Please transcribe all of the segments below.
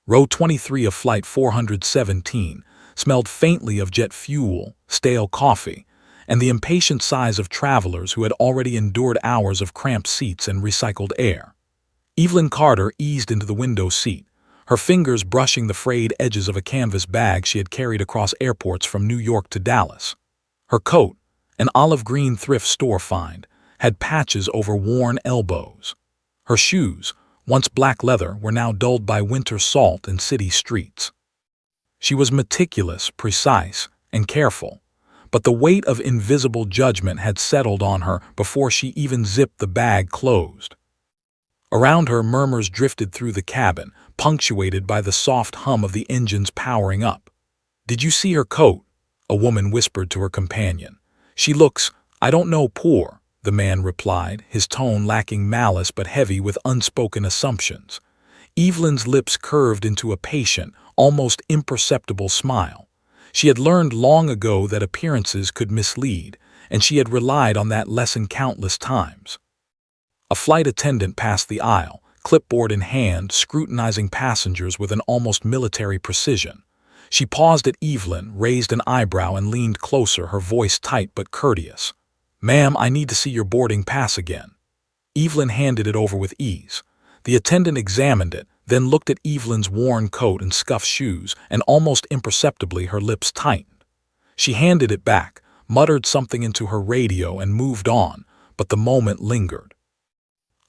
Row 23 of Flight 417 smelled faintly of jet fuel, stale coffee, and the impatient sighs of travelers who had already endured hours of cramped seats and recycled air. Evelyn Carter eased into the window seat, her fingers brushing the frayed edges of a canvas bag she had carried across airports from New York to Dallas. Her coat, an olive green thrift store find, had patches over worn elbows. Her shoes, once black leather, were now dulled by winter salt and city streets. She was meticulous, precise, and careful, but the weight of invisible judgment had settled on her before she even zipped the bag closed. Around her, murmurs drifted through the cabin, punctuated by the soft hum of the engines powering up. "Did you see her coat?" a woman whispered to her companion. "She looks, I don't know, poor," the man replied, his tone lacking malice but heavy with unspoken assumptions. Evelyn's lips curved into a patient, almost imperceptible smile. She had learned long ago that appearances could mislead, and she had relied on that lesson countless times. A flight attendant passed the aisle, clipboard in hand, scrutinizing passengers with an almost military precision. She paused at Evelyn, raised an eyebrow, and leaned closer, her voice tight but courteous. "Ma'am, I need to see your boarding pass again." Evelyn handed it over with ease. The attendant examined it, then looked at Evelyn's worn coat and scuffed shoes, and almost imperceptibly her lips tightened. She handed it back, muttered something into her radio, and moved on, but the moment lingered.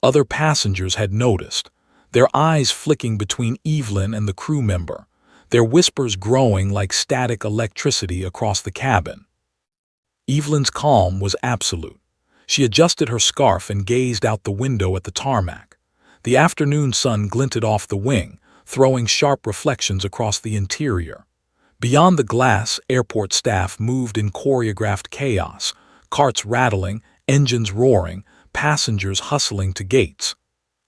Other passengers had noticed, their eyes flicking between Evelyn and the crew member, their whispers growing like static electricity across the cabin. Evelyn's calm was absolute. She adjusted her scarf and gazed out the window at the tarmac. The afternoon sun glinted off the wing, throwing sharp reflections across the interior. Beyond the glass, airport staff moved in choreographed chaos, carts rattling, engines roaring, passengers hustling to gates.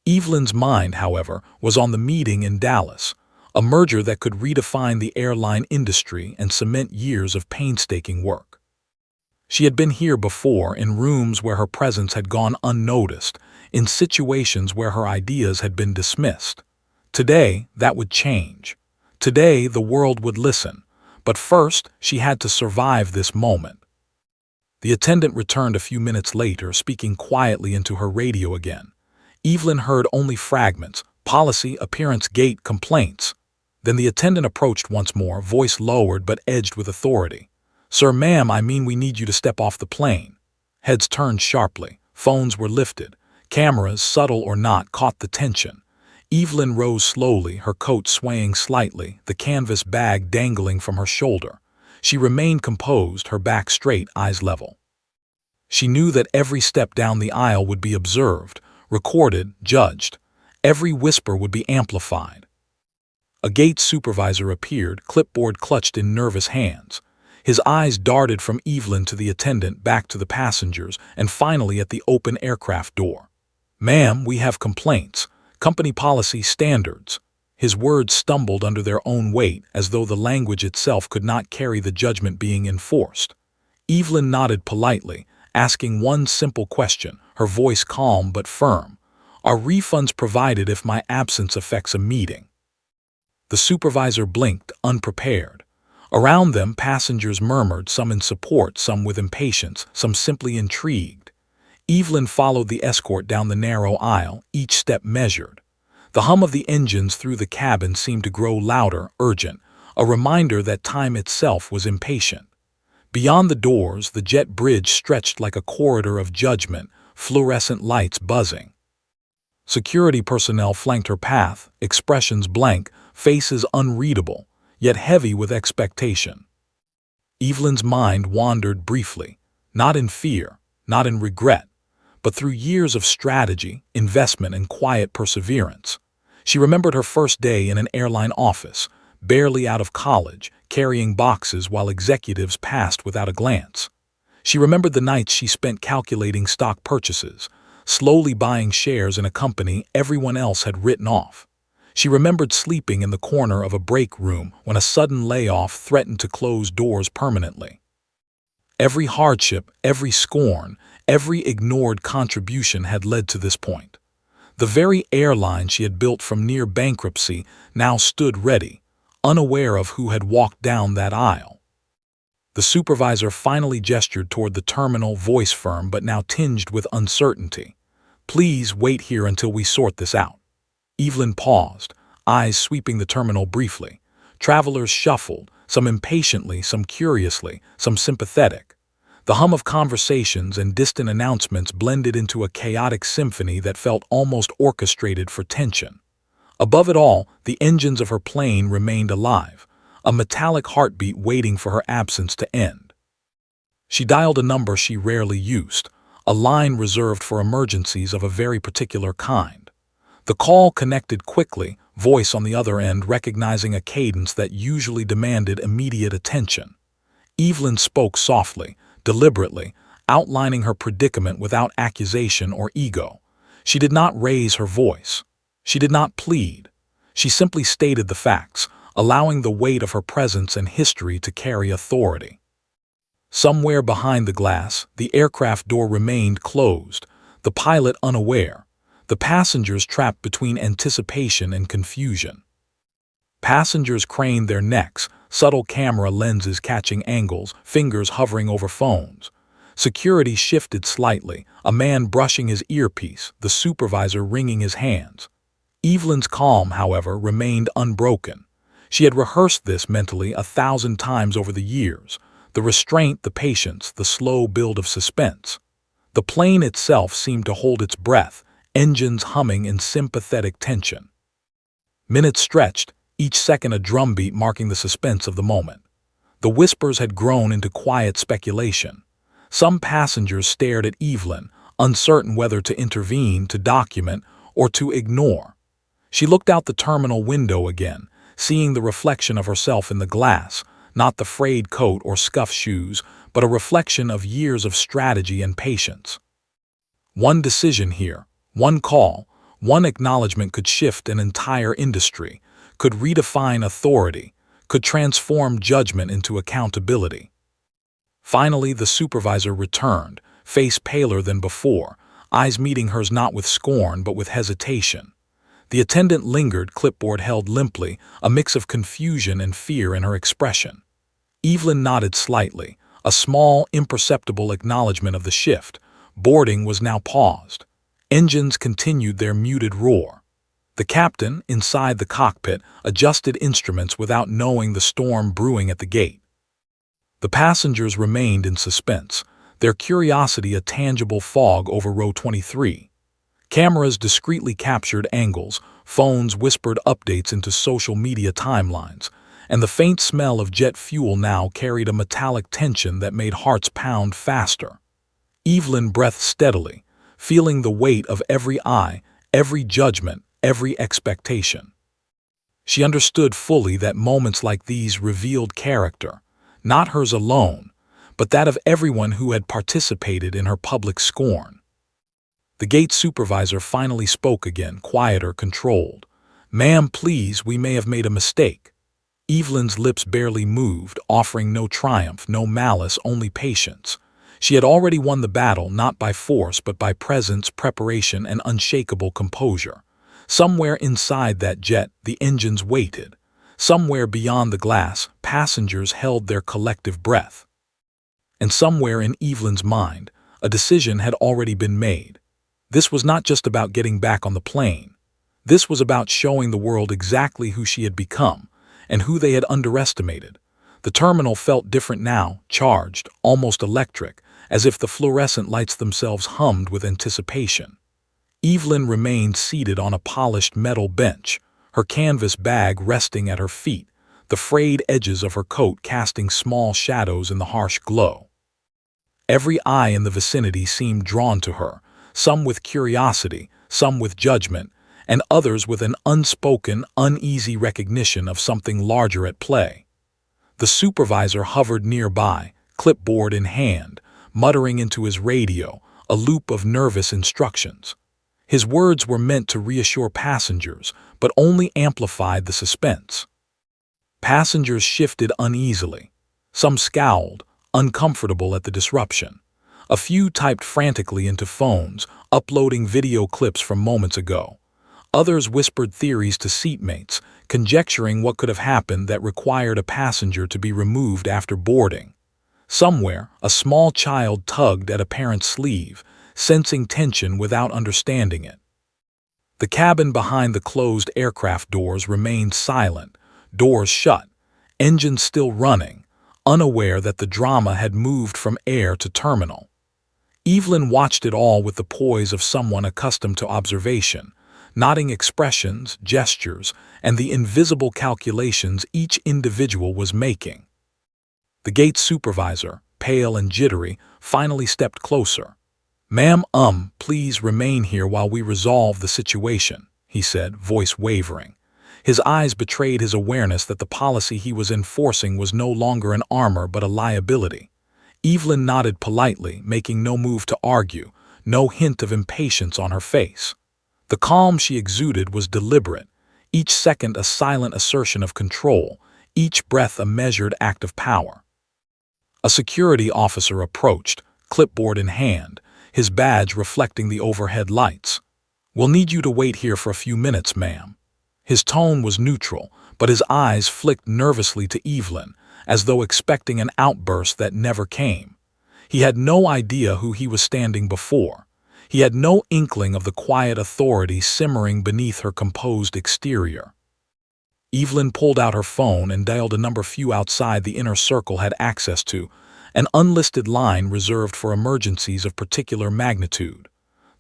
Evelyn's mind, however, was on the meeting in Dallas, a merger that could redefine the airline industry and cement years of painstaking work. She had been here before, in rooms where her presence had gone unnoticed, in situations where her ideas had been dismissed. Today, that would change. Today, the world would listen. But first, she had to survive this moment. The attendant returned a few minutes later, speaking quietly into her radio again. Evelyn heard only fragments: policy, appearance, gate, complaints. Then the attendant approached once more, voice lowered but edged with authority. "Sir, ma'am, I mean we need you to step off the plane." Heads turned sharply. Phones were lifted. Cameras, subtle or not, caught the tension. Evelyn rose slowly, her coat swaying slightly, the canvas bag dangling from her shoulder. She remained composed, her back straight, eyes level. She knew that every step down the aisle would be observed, recorded, judged. Every whisper would be amplified. A gate supervisor appeared, clipboard clutched in nervous hands. His eyes darted from Evelyn to the attendant, back to the passengers, and finally at the open aircraft door. "Ma'am, we have complaints. Company policy, standards." His words stumbled under their own weight, as though the language itself could not carry the judgment being enforced. Evelyn nodded politely, asking one simple question, her voice calm but firm. "Are refunds provided if my absence affects a meeting?" The supervisor blinked, unprepared. Around them, passengers murmured, some in support, some with impatience, some simply intrigued. Evelyn followed the escort down the narrow aisle, each step measured. The hum of the engines through the cabin seemed to grow louder, urgent, a reminder that time itself was impatient. Beyond the doors, the jet bridge stretched like a corridor of judgment, fluorescent lights buzzing. Security personnel flanked her path, expressions blank, faces unreadable, yet heavy with expectation. Evelyn's mind wandered briefly, not in fear, not in regret, but through years of strategy, investment, and quiet perseverance. She remembered her first day in an airline office, barely out of college, carrying boxes while executives passed without a glance. She remembered the nights she spent calculating stock purchases, slowly buying shares in a company everyone else had written off. She remembered sleeping in the corner of a break room when a sudden layoff threatened to close doors permanently. Every hardship, every scorn, every ignored contribution had led to this point. The very airline she had built from near bankruptcy now stood ready, unaware of who had walked down that aisle. The supervisor finally gestured toward the terminal, voice firm but now tinged with uncertainty. "Please wait here until we sort this out." Evelyn paused, eyes sweeping the terminal briefly. Travelers shuffled, some impatiently, some curiously, some sympathetic. The hum of conversations and distant announcements blended into a chaotic symphony that felt almost orchestrated for tension. Above it all, the engines of her plane remained alive, a metallic heartbeat waiting for her absence to end. She dialed a number she rarely used, a line reserved for emergencies of a very particular kind. The call connected quickly, voice on the other end recognizing a cadence that usually demanded immediate attention. Evelyn spoke softly, deliberately, outlining her predicament without accusation or ego. She did not raise her voice. She did not plead. She simply stated the facts, allowing the weight of her presence and history to carry authority. Somewhere behind the glass, the aircraft door remained closed, the pilot unaware, the passengers trapped between anticipation and confusion. Passengers craned their necks, subtle camera lenses catching angles, fingers hovering over phones. Security shifted slightly, a man brushing his earpiece, the supervisor wringing his hands. Evelyn's calm, however, remained unbroken. She had rehearsed this mentally 1,000 times over the years, the restraint, the patience, the slow build of suspense. The plane itself seemed to hold its breath, engines humming in sympathetic tension. Minutes stretched, each second a drumbeat marking the suspense of the moment. The whispers had grown into quiet speculation. Some passengers stared at Evelyn, uncertain whether to intervene, to document, or to ignore. She looked out the terminal window again, seeing the reflection of herself in the glass, not the frayed coat or scuffed shoes, but a reflection of years of strategy and patience. One decision here, one call, one acknowledgement could shift an entire industry, could redefine authority, could transform judgment into accountability. Finally, the supervisor returned, face paler than before, eyes meeting hers not with scorn but with hesitation. The attendant lingered, clipboard held limply, a mix of confusion and fear in her expression. Evelyn nodded slightly, a small, imperceptible acknowledgement of the shift. Boarding was now paused. Engines continued their muted roar. The captain, inside the cockpit, adjusted instruments without knowing the storm brewing at the gate. The passengers remained in suspense, their curiosity a tangible fog over row 23. Cameras discreetly captured angles, phones whispered updates into social media timelines, and the faint smell of jet fuel now carried a metallic tension that made hearts pound faster. Evelyn breathed steadily, feeling the weight of every eye, every judgment, every expectation. She understood fully that moments like these revealed character, not hers alone, but that of everyone who had participated in her public scorn. The gate supervisor finally spoke again, quieter, controlled. "Ma'am, please, we may have made a mistake." Evelyn's lips barely moved, offering no triumph, no malice, only patience. She had already won the battle, not by force, but by presence, preparation, and unshakable composure. Somewhere inside that jet, the engines waited. Somewhere beyond the glass, passengers held their collective breath. And somewhere in Evelyn's mind, a decision had already been made. This was not just about getting back on the plane. This was about showing the world exactly who she had become, and who they had underestimated. The terminal felt different now, charged, almost electric, as if the fluorescent lights themselves hummed with anticipation. Evelyn remained seated on a polished metal bench, her canvas bag resting at her feet, the frayed edges of her coat casting small shadows in the harsh glow. Every eye in the vicinity seemed drawn to her, some with curiosity, some with judgment, and others with an unspoken, uneasy recognition of something larger at play. The supervisor hovered nearby, clipboard in hand, muttering into his radio, a loop of nervous instructions. His words were meant to reassure passengers, but only amplified the suspense. Passengers shifted uneasily. Some scowled, uncomfortable at the disruption. A few typed frantically into phones, uploading video clips from moments ago. Others whispered theories to seatmates, conjecturing what could have happened that required a passenger to be removed after boarding. Somewhere, a small child tugged at a parent's sleeve, sensing tension without understanding it. The cabin behind the closed aircraft doors remained silent, doors shut, engines still running, unaware that the drama had moved from air to terminal. Evelyn watched it all with the poise of someone accustomed to observation, noting expressions, gestures, and the invisible calculations each individual was making. The gate supervisor, pale and jittery, finally stepped closer. "Ma'am, please remain here while we resolve the situation," he said, voice wavering. His eyes betrayed his awareness that the policy he was enforcing was no longer an armor but a liability. Evelyn nodded politely, making no move to argue, no hint of impatience on her face. The calm she exuded was deliberate, each second a silent assertion of control, each breath a measured act of power. A security officer approached, clipboard in hand, his badge reflecting the overhead lights. "We'll need you to wait here for a few minutes, ma'am." His tone was neutral, but his eyes flicked nervously to Evelyn, as though expecting an outburst that never came. He had no idea who he was standing before. He had no inkling of the quiet authority simmering beneath her composed exterior. Evelyn pulled out her phone and dialed a number few outside the inner circle had access to, an unlisted line reserved for emergencies of particular magnitude.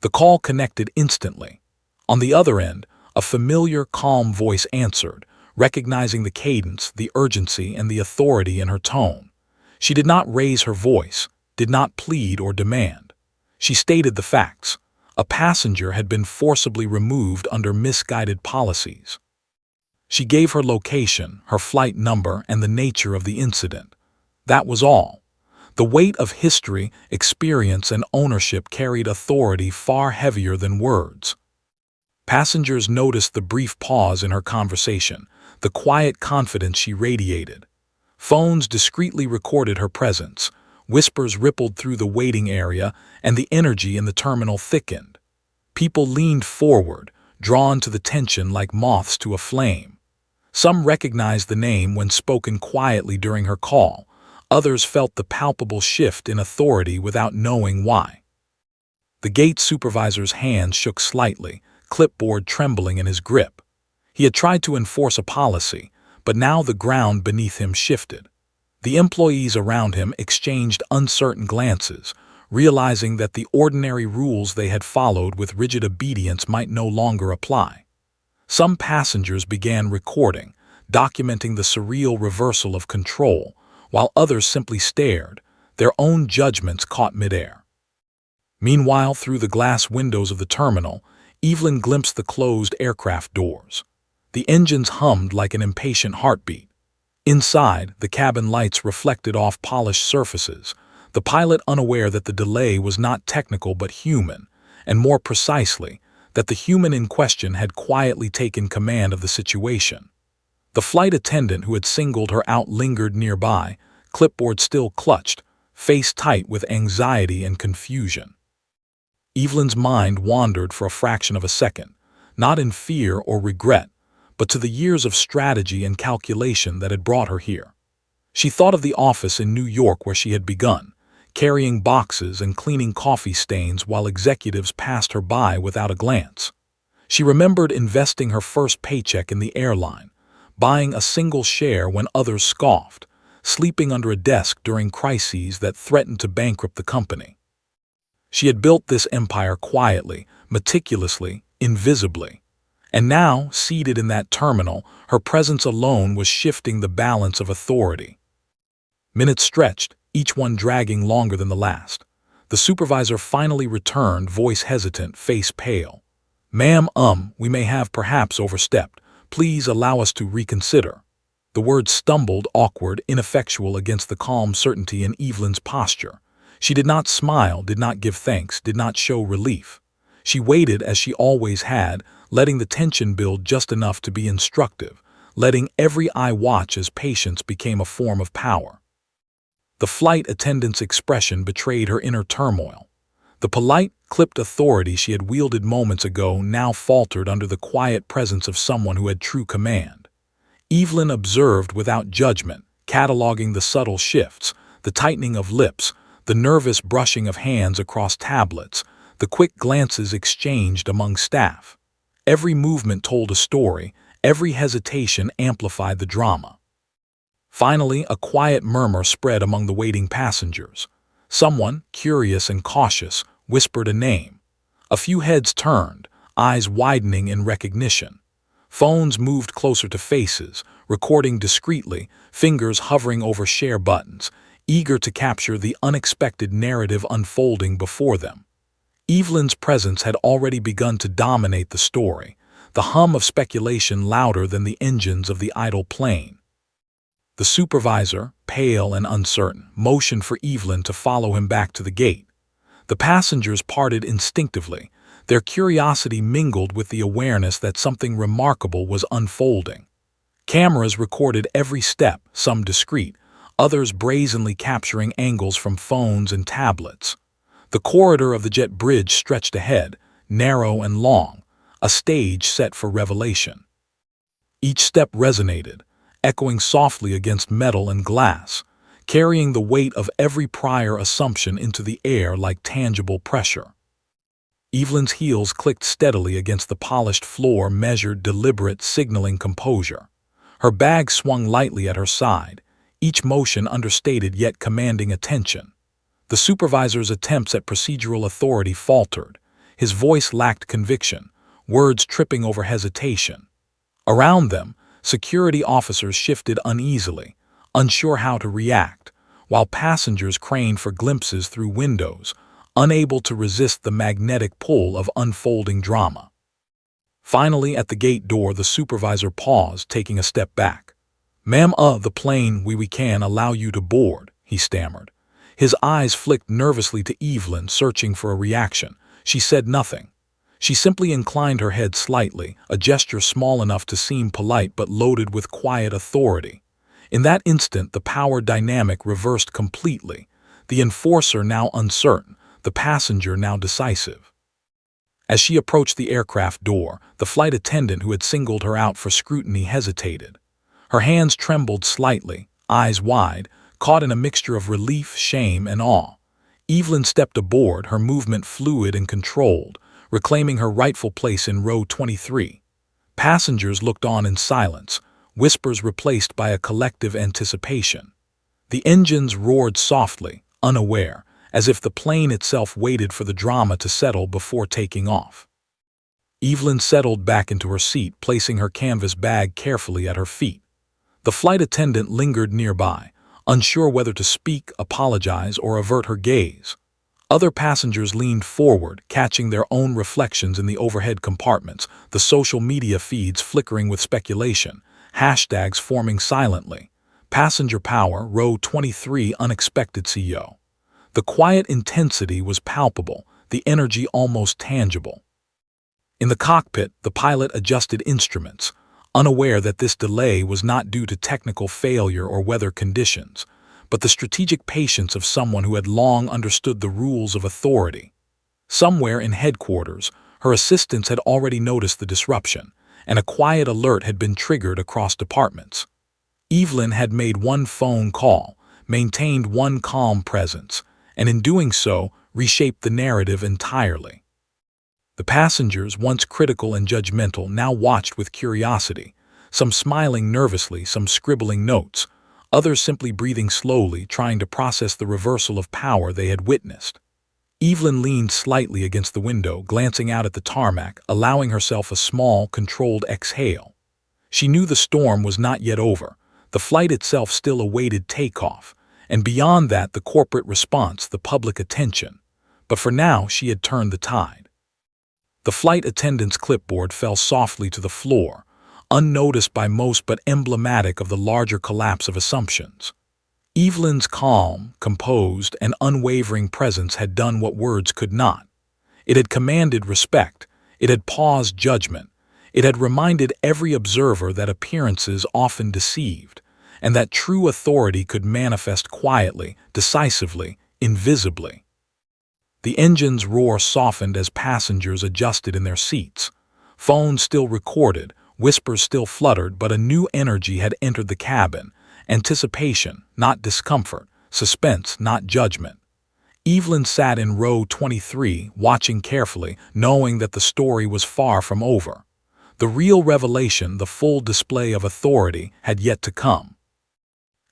The call connected instantly. On the other end, a familiar, calm voice answered, recognizing the cadence, the urgency, and the authority in her tone. She did not raise her voice, did not plead or demand. She stated the facts. A passenger had been forcibly removed under misguided policies. She gave her location, her flight number, and the nature of the incident. That was all. The weight of history, experience, and ownership carried authority far heavier than words. Passengers noticed the brief pause in her conversation, the quiet confidence she radiated. Phones discreetly recorded her presence, whispers rippled through the waiting area, and the energy in the terminal thickened. People leaned forward, drawn to the tension like moths to a flame. Some recognized the name when spoken quietly during her call. Others felt the palpable shift in authority without knowing why. The gate supervisor's hand shook slightly, clipboard trembling in his grip. He had tried to enforce a policy, but now the ground beneath him shifted. The employees around him exchanged uncertain glances, realizing that the ordinary rules they had followed with rigid obedience might no longer apply. Some passengers began recording, documenting the surreal reversal of control, while others simply stared, their own judgments caught midair. Meanwhile, through the glass windows of the terminal, Evelyn glimpsed the closed aircraft doors. The engines hummed like an impatient heartbeat. Inside, the cabin lights reflected off polished surfaces, the pilot unaware that the delay was not technical but human, and more precisely, that the human in question had quietly taken command of the situation. The flight attendant who had singled her out lingered nearby, clipboard still clutched, face tight with anxiety and confusion. Evelyn's mind wandered for a fraction of a second, not in fear or regret, but to the years of strategy and calculation that had brought her here. She thought of the office in New York where she had begun, carrying boxes and cleaning coffee stains while executives passed her by without a glance. She remembered investing her first paycheck in the airline, buying a single share when others scoffed, sleeping under a desk during crises that threatened to bankrupt the company. She had built this empire quietly, meticulously, invisibly. And now, seated in that terminal, her presence alone was shifting the balance of authority. Minutes stretched, each one dragging longer than the last. The supervisor finally returned, voice hesitant, face pale. "Ma'am, we may have perhaps overstepped. Please allow us to reconsider." The words stumbled, awkward, ineffectual against the calm certainty in Evelyn's posture. She did not smile, did not give thanks, did not show relief. She waited as she always had, letting the tension build just enough to be instructive, letting every eye watch as patience became a form of power. The flight attendant's expression betrayed her inner turmoil. The polite, clipped authority she had wielded moments ago now faltered under the quiet presence of someone who had true command. Evelyn observed without judgment, cataloging the subtle shifts, the tightening of lips, the nervous brushing of hands across tablets, the quick glances exchanged among staff. Every movement told a story, every hesitation amplified the drama. Finally, a quiet murmur spread among the waiting passengers. Someone, curious and cautious, whispered a name. A few heads turned, eyes widening in recognition. Phones moved closer to faces, recording discreetly, fingers hovering over share buttons, eager to capture the unexpected narrative unfolding before them. Evelyn's presence had already begun to dominate the story, the hum of speculation louder than the engines of the idle plane. The supervisor, pale and uncertain, motioned for Evelyn to follow him back to the gate. The passengers parted instinctively, their curiosity mingled with the awareness that something remarkable was unfolding. Cameras recorded every step, some discreet, others brazenly capturing angles from phones and tablets. The corridor of the jet bridge stretched ahead, narrow and long, a stage set for revelation. Each step resonated, echoing softly against metal and glass, carrying the weight of every prior assumption into the air like tangible pressure. Evelyn's heels clicked steadily against the polished floor, measured, deliberate, signaling composure. Her bag swung lightly at her side, each motion understated yet commanding attention. The supervisor's attempts at procedural authority faltered. His voice lacked conviction, words tripping over hesitation. Around them, security officers shifted uneasily, unsure how to react, while passengers craned for glimpses through windows, unable to resist the magnetic pull of unfolding drama. Finally, at the gate door, the supervisor paused, taking a step back. "Ma'am, the plane, we can allow you to board," he stammered. His eyes flicked nervously to Evelyn, searching for a reaction. She said nothing. She simply inclined her head slightly, a gesture small enough to seem polite but loaded with quiet authority. In that instant, the power dynamic reversed completely, the enforcer now uncertain, the passenger now decisive. As she approached the aircraft door, the flight attendant who had singled her out for scrutiny hesitated. Her hands trembled slightly, eyes wide, caught in a mixture of relief, shame, and awe. Evelyn stepped aboard, her movement fluid and controlled, reclaiming her rightful place in row 23. Passengers looked on in silence, whispers replaced by a collective anticipation. The engines roared softly, unaware, as if the plane itself waited for the drama to settle before taking off. Evelyn settled back into her seat, placing her canvas bag carefully at her feet. The flight attendant lingered nearby, unsure whether to speak, apologize, or avert her gaze. Other passengers leaned forward, catching their own reflections in the overhead compartments, the social media feeds flickering with speculation, hashtags forming silently. Passenger power, row 23, unexpected CO. The quiet intensity was palpable, the energy almost tangible. In the cockpit, the pilot adjusted instruments, unaware that this delay was not due to technical failure or weather conditions, but the strategic patience of someone who had long understood the rules of authority. Somewhere in headquarters, her assistants had already noticed the disruption, and a quiet alert had been triggered across departments. Evelyn had made one phone call, maintained one calm presence, and in doing so, reshaped the narrative entirely. The passengers, once critical and judgmental, now watched with curiosity, some smiling nervously, some scribbling notes, others simply breathing slowly, trying to process the reversal of power they had witnessed. Evelyn leaned slightly against the window, glancing out at the tarmac, allowing herself a small, controlled exhale. She knew the storm was not yet over, the flight itself still awaited takeoff, and beyond that the corporate response, the public attention. But for now, she had turned the tide. The flight attendant's clipboard fell softly to the floor, unnoticed by most but emblematic of the larger collapse of assumptions. Evelyn's calm, composed, and unwavering presence had done what words could not. It had commanded respect, it had paused judgment, it had reminded every observer that appearances often deceived, and that true authority could manifest quietly, decisively, invisibly. The engine's roar softened as passengers adjusted in their seats. Phones still recorded, whispers still fluttered, but a new energy had entered the cabin. Anticipation, not discomfort. Suspense, not judgment. Evelyn sat in row 23, watching carefully, knowing that the story was far from over. The real revelation, the full display of authority, had yet to come.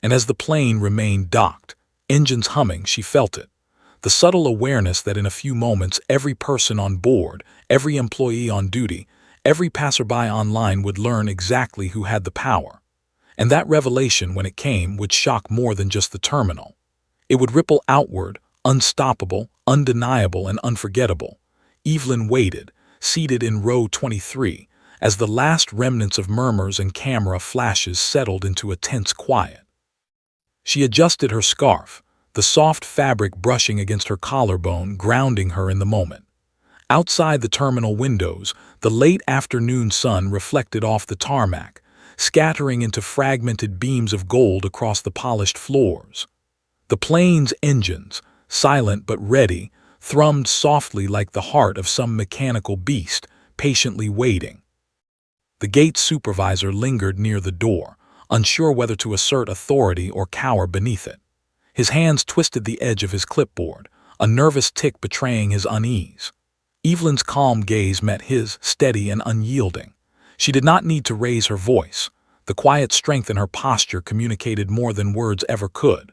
And as the plane remained docked, engines humming, she felt it. The subtle awareness that in a few moments every person on board, every employee on duty, every passerby online would learn exactly who had the power. And that revelation, when it came, would shock more than just the terminal. It would ripple outward, unstoppable, undeniable, and unforgettable. Evelyn waited, seated in row 23, as the last remnants of murmurs and camera flashes settled into a tense quiet. She adjusted her scarf, the soft fabric brushing against her collarbone, grounding her in the moment. Outside the terminal windows, the late afternoon sun reflected off the tarmac, scattering into fragmented beams of gold across the polished floors. The plane's engines, silent but ready, thrummed softly like the heart of some mechanical beast, patiently waiting. The gate supervisor lingered near the door, unsure whether to assert authority or cower beneath it. His hands twisted the edge of his clipboard, a nervous tick betraying his unease. Evelyn's calm gaze met his, steady and unyielding. She did not need to raise her voice. The quiet strength in her posture communicated more than words ever could.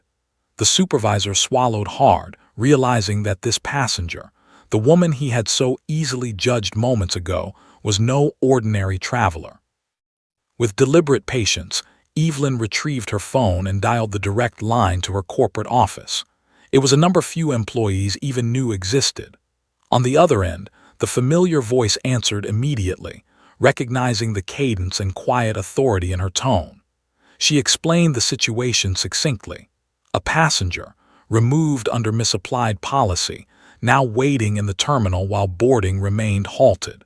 The supervisor swallowed hard, realizing that this passenger, the woman he had so easily judged moments ago, was no ordinary traveler. With deliberate patience, Evelyn retrieved her phone and dialed the direct line to her corporate office. It was a number few employees even knew existed. On the other end, the familiar voice answered immediately, recognizing the cadence and quiet authority in her tone. She explained the situation succinctly. A passenger, removed under misapplied policy, now waiting in the terminal while boarding remained halted.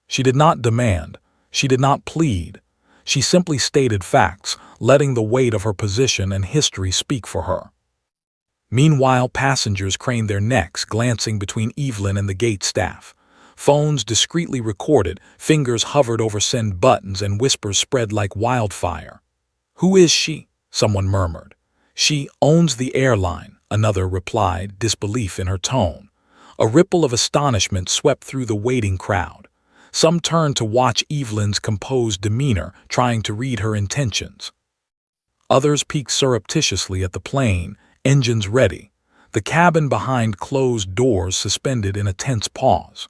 She did not demand, she did not plead. She simply stated facts, letting the weight of her position and history speak for her. Meanwhile, passengers craned their necks, glancing between Evelyn and the gate staff. Phones discreetly recorded, fingers hovered over send buttons, and whispers spread like wildfire. "Who is she?" someone murmured. "She owns the airline," another replied, disbelief in her tone. A ripple of astonishment swept through the waiting crowd. Some turned to watch Evelyn's composed demeanor, trying to read her intentions. Others peeked surreptitiously at the plane, engines ready, the cabin behind closed doors suspended in a tense pause.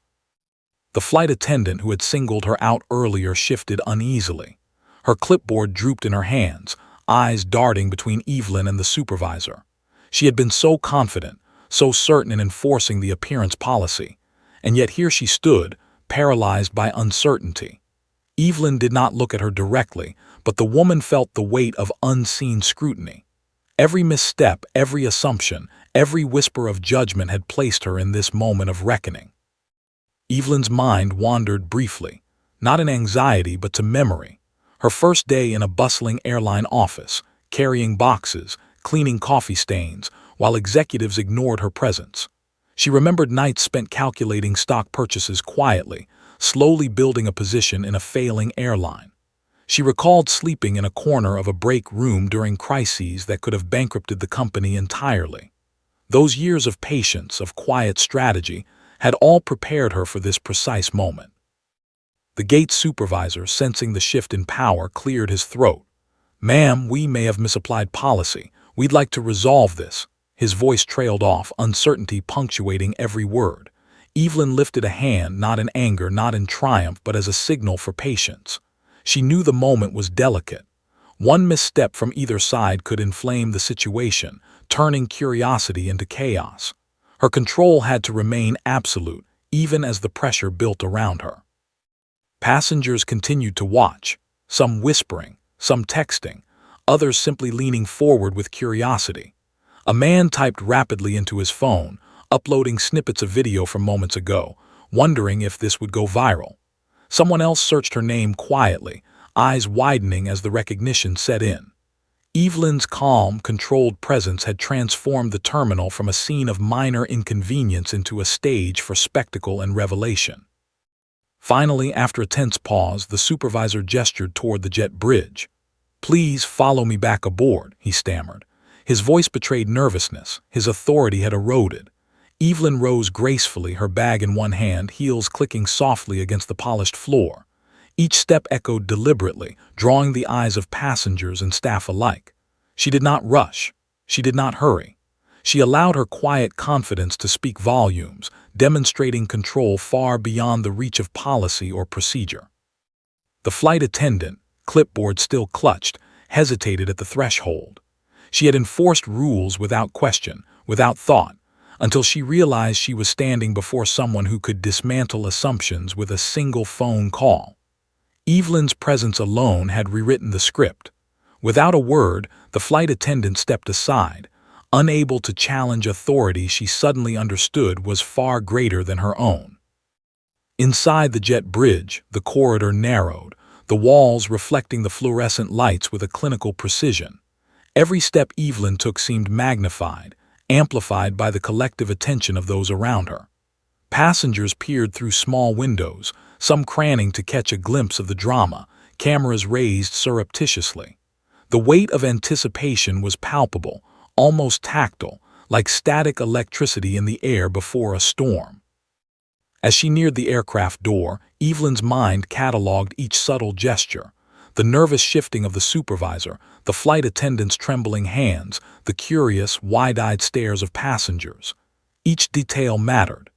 The flight attendant who had singled her out earlier shifted uneasily. Her clipboard drooped in her hands, eyes darting between Evelyn and the supervisor. She had been so confident, so certain in enforcing the appearance policy, and yet here she stood, paralyzed by uncertainty. Evelyn did not look at her directly, but the woman felt the weight of unseen scrutiny. Every misstep, every assumption, every whisper of judgment had placed her in this moment of reckoning. Evelyn's mind wandered briefly, not in anxiety but to memory. Her first day in a bustling airline office, carrying boxes, cleaning coffee stains, while executives ignored her presence. She remembered nights spent calculating stock purchases quietly, slowly building a position in a failing airline. She recalled sleeping in a corner of a break room during crises that could have bankrupted the company entirely. Those years of patience, of quiet strategy, had all prepared her for this precise moment. The gate supervisor, sensing the shift in power, cleared his throat. "Ma'am, we may have misapplied policy. We'd like to resolve this." His voice trailed off, uncertainty punctuating every word. Evelyn lifted a hand, not in anger, not in triumph, but as a signal for patience. She knew the moment was delicate. One misstep from either side could inflame the situation, turning curiosity into chaos. Her control had to remain absolute, even as the pressure built around her. Passengers continued to watch, some whispering, some texting, others simply leaning forward with curiosity. A man typed rapidly into his phone, uploading snippets of video from moments ago, wondering if this would go viral. Someone else searched her name quietly, eyes widening as the recognition set in. Evelyn's calm, controlled presence had transformed the terminal from a scene of minor inconvenience into a stage for spectacle and revelation. Finally, after a tense pause, the supervisor gestured toward the jet bridge. "Please follow me back aboard," he stammered. His voice betrayed nervousness. His authority had eroded. Evelyn rose gracefully, her bag in one hand, heels clicking softly against the polished floor. Each step echoed deliberately, drawing the eyes of passengers and staff alike. She did not rush. She did not hurry. She allowed her quiet confidence to speak volumes, demonstrating control far beyond the reach of policy or procedure. The flight attendant, clipboard still clutched, hesitated at the threshold. She had enforced rules without question, without thought, until she realized she was standing before someone who could dismantle assumptions with a single phone call. Evelyn's presence alone had rewritten the script. Without a word, the flight attendant stepped aside, unable to challenge authority she suddenly understood was far greater than her own. Inside the jet bridge, the corridor narrowed, the walls reflecting the fluorescent lights with a clinical precision. Every step Evelyn took seemed magnified, amplified by the collective attention of those around her. Passengers peered through small windows, some craning to catch a glimpse of the drama, cameras raised surreptitiously. The weight of anticipation was palpable, almost tactile, like static electricity in the air before a storm. As she neared the aircraft door, Evelyn's mind catalogued each subtle gesture. The nervous shifting of the supervisor, the flight attendant's trembling hands, the curious, wide-eyed stares of passengers. Each detail mattered.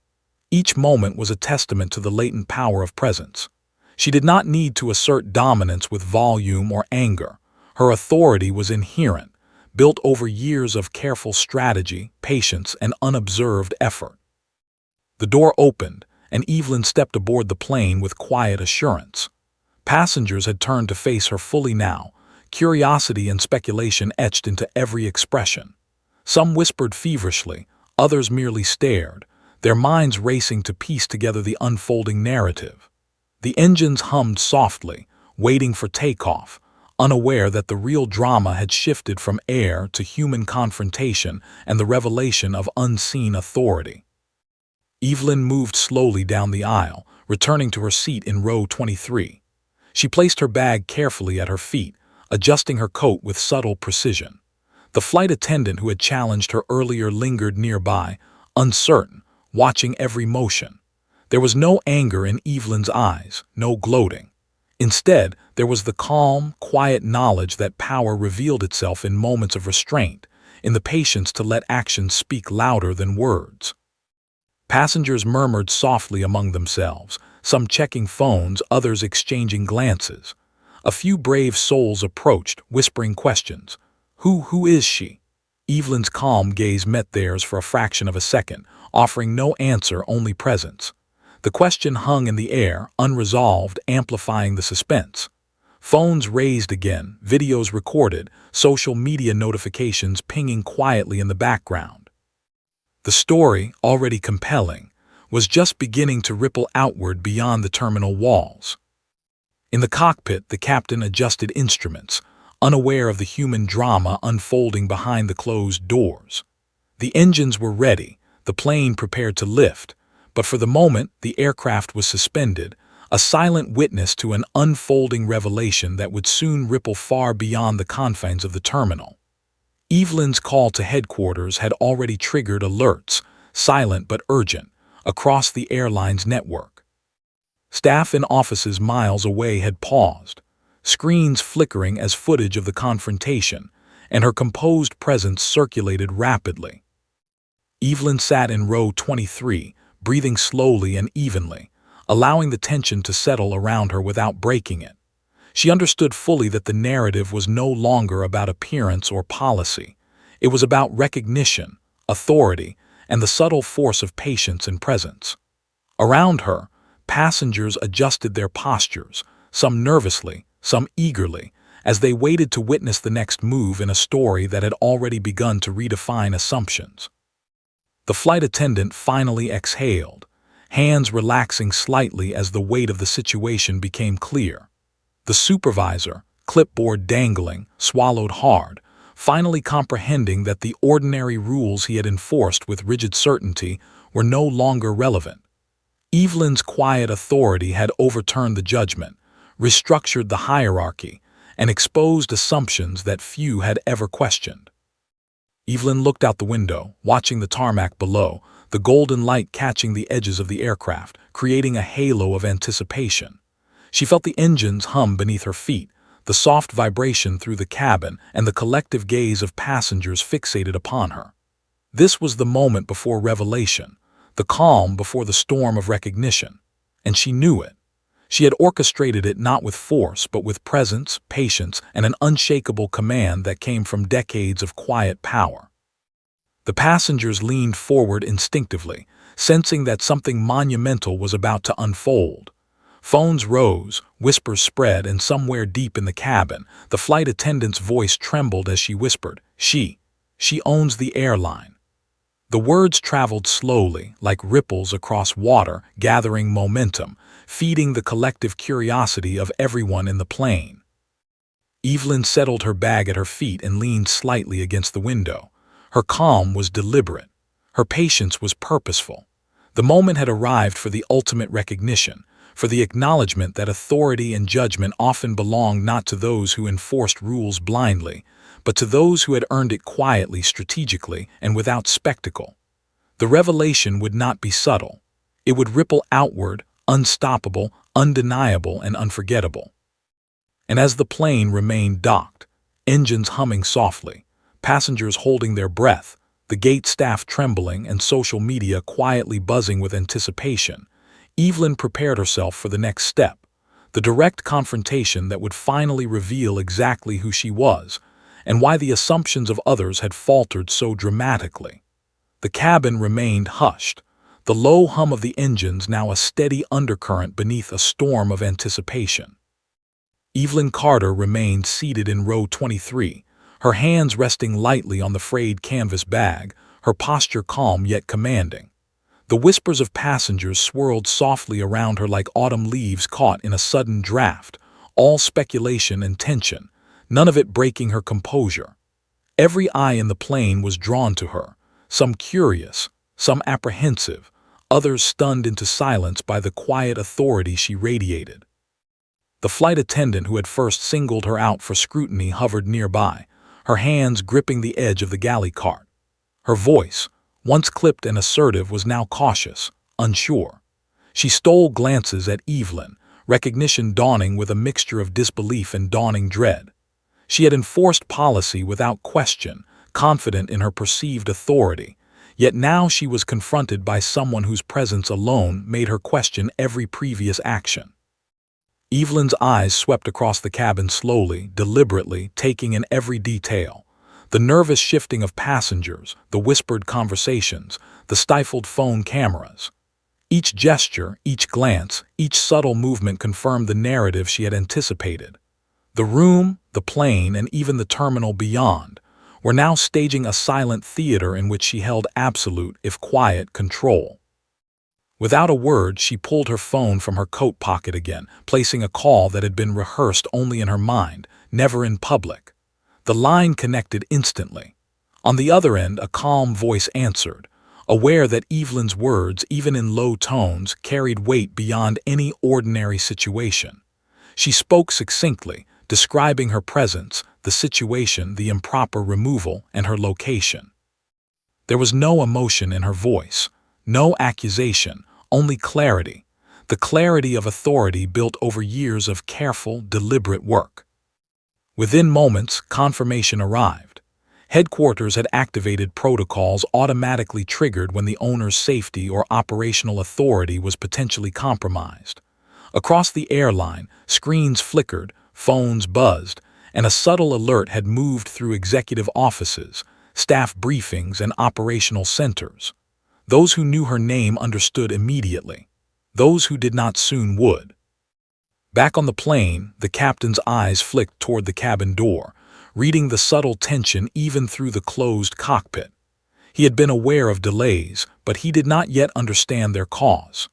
Each moment was a testament to the latent power of presence. She did not need to assert dominance with volume or anger. Her authority was inherent, built over years of careful strategy, patience, and unobserved effort. The door opened, and Evelyn stepped aboard the plane with quiet assurance. Passengers had turned to face her fully now, curiosity and speculation etched into every expression. Some whispered feverishly, others merely stared, their minds racing to piece together the unfolding narrative. The engines hummed softly, waiting for takeoff, unaware that the real drama had shifted from air to human confrontation and the revelation of unseen authority. Evelyn moved slowly down the aisle, returning to her seat in row 23. She placed her bag carefully at her feet, adjusting her coat with subtle precision. The flight attendant who had challenged her earlier lingered nearby, uncertain, watching every motion. There was no anger in Evelyn's eyes, no gloating. Instead, there was the calm, quiet knowledge that power revealed itself in moments of restraint, in the patience to let actions speak louder than words. Passengers murmured softly among themselves, some checking phones, others exchanging glances. A few brave souls approached, whispering questions. Who is she?" Evelyn's calm gaze met theirs for a fraction of a second, offering no answer, only presence. The question hung in the air, unresolved, amplifying the suspense. Phones raised again, videos recorded, social media notifications pinging quietly in the background. The story, already compelling, was just beginning to ripple outward beyond the terminal walls. In the cockpit, the captain adjusted instruments, unaware of the human drama unfolding behind the closed doors. The engines were ready, the plane prepared to lift, but for the moment the aircraft was suspended, a silent witness to an unfolding revelation that would soon ripple far beyond the confines of the terminal. Evelyn's call to headquarters had already triggered alerts, silent but urgent, across the airline's network. Staff in offices miles away had paused, screens flickering as footage of the confrontation, and her composed presence circulated rapidly. Evelyn sat in row 23, breathing slowly and evenly, allowing the tension to settle around her without breaking it. She understood fully that the narrative was no longer about appearance or policy. It was about recognition, authority, and the subtle force of patience and presence. Around her, passengers adjusted their postures, some nervously, some eagerly, as they waited to witness the next move in a story that had already begun to redefine assumptions. The flight attendant finally exhaled, hands relaxing slightly as the weight of the situation became clear. The supervisor, clipboard dangling, swallowed hard, finally comprehending that the ordinary rules he had enforced with rigid certainty were no longer relevant. Evelyn's quiet authority had overturned the judgment, restructured the hierarchy, and exposed assumptions that few had ever questioned. Evelyn looked out the window, watching the tarmac below, the golden light catching the edges of the aircraft, creating a halo of anticipation. She felt the engines hum beneath her feet, the soft vibration through the cabin, and the collective gaze of passengers fixated upon her. This was the moment before revelation, the calm before the storm of recognition. And she knew it. She had orchestrated it not with force, but with presence, patience, and an unshakable command that came from decades of quiet power. The passengers leaned forward instinctively, sensing that something monumental was about to unfold. Phones rose, whispers spread, and somewhere deep in the cabin, the flight attendant's voice trembled as she whispered, She owns the airline." The words traveled slowly, like ripples across water, gathering momentum, feeding the collective curiosity of everyone in the plane. Evelyn settled her bag at her feet and leaned slightly against the window. Her calm was deliberate. Her patience was purposeful. The moment had arrived for the ultimate recognition, for the acknowledgement that authority and judgment often belong not to those who enforced rules blindly, but to those who had earned it quietly, strategically, and without spectacle. The revelation would not be subtle. It would ripple outward, unstoppable, undeniable, and unforgettable. And as the plane remained docked, engines humming softly, passengers holding their breath, the gate staff trembling, and social media quietly buzzing with anticipation, Evelyn prepared herself for the next step, the direct confrontation that would finally reveal exactly who she was, and why the assumptions of others had faltered so dramatically. The cabin remained hushed, the low hum of the engines now a steady undercurrent beneath a storm of anticipation. Evelyn Carter remained seated in row 23, her hands resting lightly on the frayed canvas bag, her posture calm yet commanding. The whispers of passengers swirled softly around her like autumn leaves caught in a sudden draft, all speculation and tension, none of it breaking her composure. Every eye in the plane was drawn to her, some curious, some apprehensive, others stunned into silence by the quiet authority she radiated. The flight attendant who had first singled her out for scrutiny hovered nearby, her hands gripping the edge of the galley cart. Her voice, once clipped and assertive, was now cautious, unsure. She stole glances at Evelyn, recognition dawning with a mixture of disbelief and dawning dread. She had enforced policy without question, confident in her perceived authority, yet now she was confronted by someone whose presence alone made her question every previous action. Evelyn's eyes swept across the cabin slowly, deliberately, taking in every detail. The nervous shifting of passengers, the whispered conversations, the stifled phone cameras. Each gesture, each glance, each subtle movement confirmed the narrative she had anticipated. The room, the plane, and even the terminal beyond were now staging a silent theater in which she held absolute, if quiet, control. Without a word, she pulled her phone from her coat pocket again, placing a call that had been rehearsed only in her mind, never in public. The line connected instantly. On the other end, a calm voice answered, aware that Evelyn's words, even in low tones, carried weight beyond any ordinary situation. She spoke succinctly, describing her presence, the situation, the improper removal, and her location. There was no emotion in her voice, no accusation, only clarity, the clarity of authority built over years of careful, deliberate work. Within moments, confirmation arrived. Headquarters had activated protocols automatically triggered when the owner's safety or operational authority was potentially compromised. Across the airline, screens flickered, phones buzzed, and a subtle alert had moved through executive offices, staff briefings, and operational centers. Those who knew her name understood immediately. Those who did not soon would. Back on the plane, the captain's eyes flicked toward the cabin door, reading the subtle tension even through the closed cockpit. He had been aware of delays, but he did not yet understand their cause.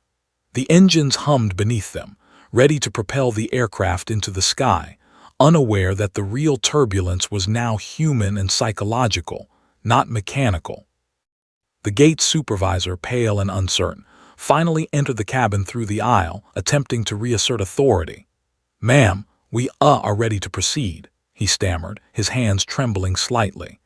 The engines hummed beneath them, ready to propel the aircraft into the sky, unaware that the real turbulence was now human and psychological, not mechanical. The gate supervisor, pale and uncertain, finally entered the cabin through the aisle, attempting to reassert authority. "Ma'am, we are ready to proceed," he stammered, his hands trembling slightly.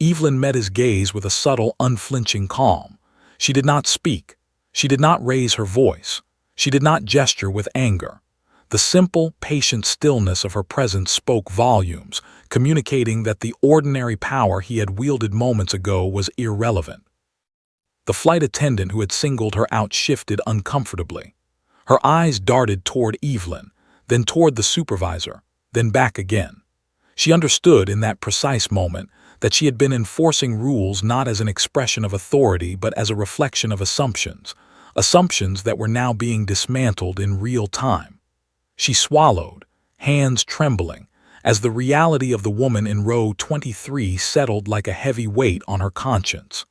Evelyn met his gaze with a subtle, unflinching calm. She did not speak. She did not raise her voice. She did not gesture with anger. The simple, patient stillness of her presence spoke volumes, communicating that the ordinary power he had wielded moments ago was irrelevant. The flight attendant who had singled her out shifted uncomfortably. Her eyes darted toward Evelyn, then toward the supervisor, then back again. She understood in that precise moment that she had been enforcing rules not as an expression of authority but as a reflection of assumptions that were now being dismantled in real time. She swallowed, hands trembling, as the reality of the woman in row 23 settled like a heavy weight on her conscience.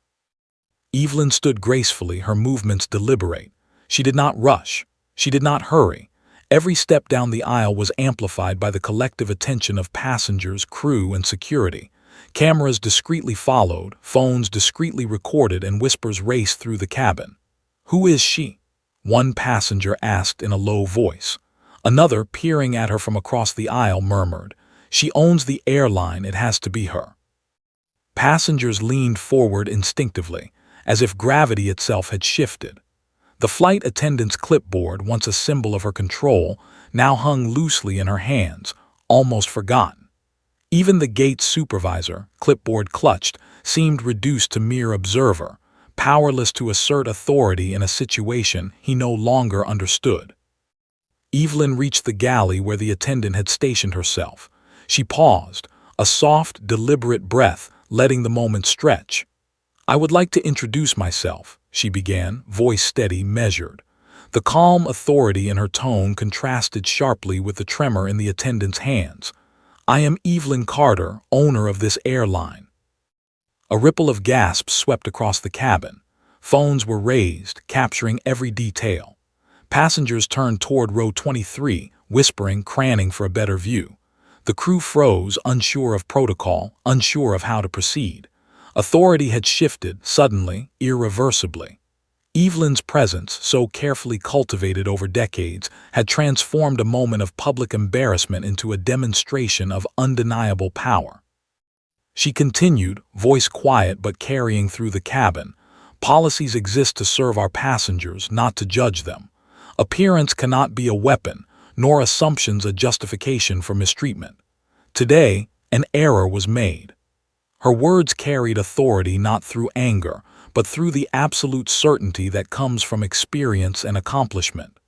Evelyn stood gracefully, her movements deliberate. She did not rush. She did not hurry. Every step down the aisle was amplified by the collective attention of passengers, crew, and security. Cameras discreetly followed, phones discreetly recorded, and whispers raced through the cabin. "Who is she?" one passenger asked in a low voice. Another, peering at her from across the aisle, murmured, "She owns the airline, it has to be her." Passengers leaned forward instinctively, as if gravity itself had shifted. The flight attendant's clipboard, once a symbol of her control, now hung loosely in her hands, almost forgotten. Even the gate supervisor, clipboard clutched, seemed reduced to mere observer, powerless to assert authority in a situation he no longer understood. Evelyn reached the galley where the attendant had stationed herself. She paused, a soft, deliberate breath letting the moment stretch. "I would like to introduce myself," she began, voice steady, measured. The calm authority in her tone contrasted sharply with the tremor in the attendant's hands. "I am Evelyn Carter, owner of this airline." A ripple of gasps swept across the cabin. Phones were raised, capturing every detail. Passengers turned toward row 23, whispering, craning for a better view. The crew froze, unsure of protocol, unsure of how to proceed. Authority had shifted, suddenly, irreversibly. Evelyn's presence, so carefully cultivated over decades, had transformed a moment of public embarrassment into a demonstration of undeniable power. She continued, voice quiet but carrying through the cabin, "Policies exist to serve our passengers, not to judge them. Appearance cannot be a weapon, nor assumptions a justification for mistreatment. Today, an error was made." Her words carried authority not through anger, but through the absolute certainty that comes from experience and accomplishment.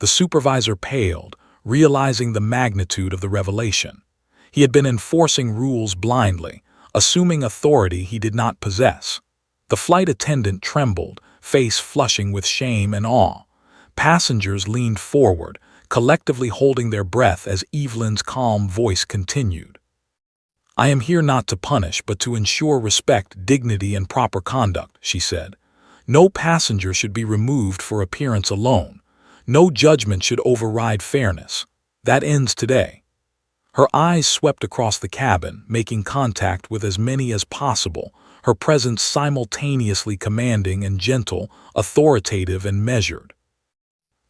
The supervisor paled, realizing the magnitude of the revelation. He had been enforcing rules blindly, assuming authority he did not possess. The flight attendant trembled, face flushing with shame and awe. Passengers leaned forward, collectively holding their breath as Evelyn's calm voice continued. "I am here not to punish, but to ensure respect, dignity, and proper conduct," she said. "No passenger should be removed for appearance alone. No judgment should override fairness. That ends today." Her eyes swept across the cabin, making contact with as many as possible, her presence simultaneously commanding and gentle, authoritative and measured.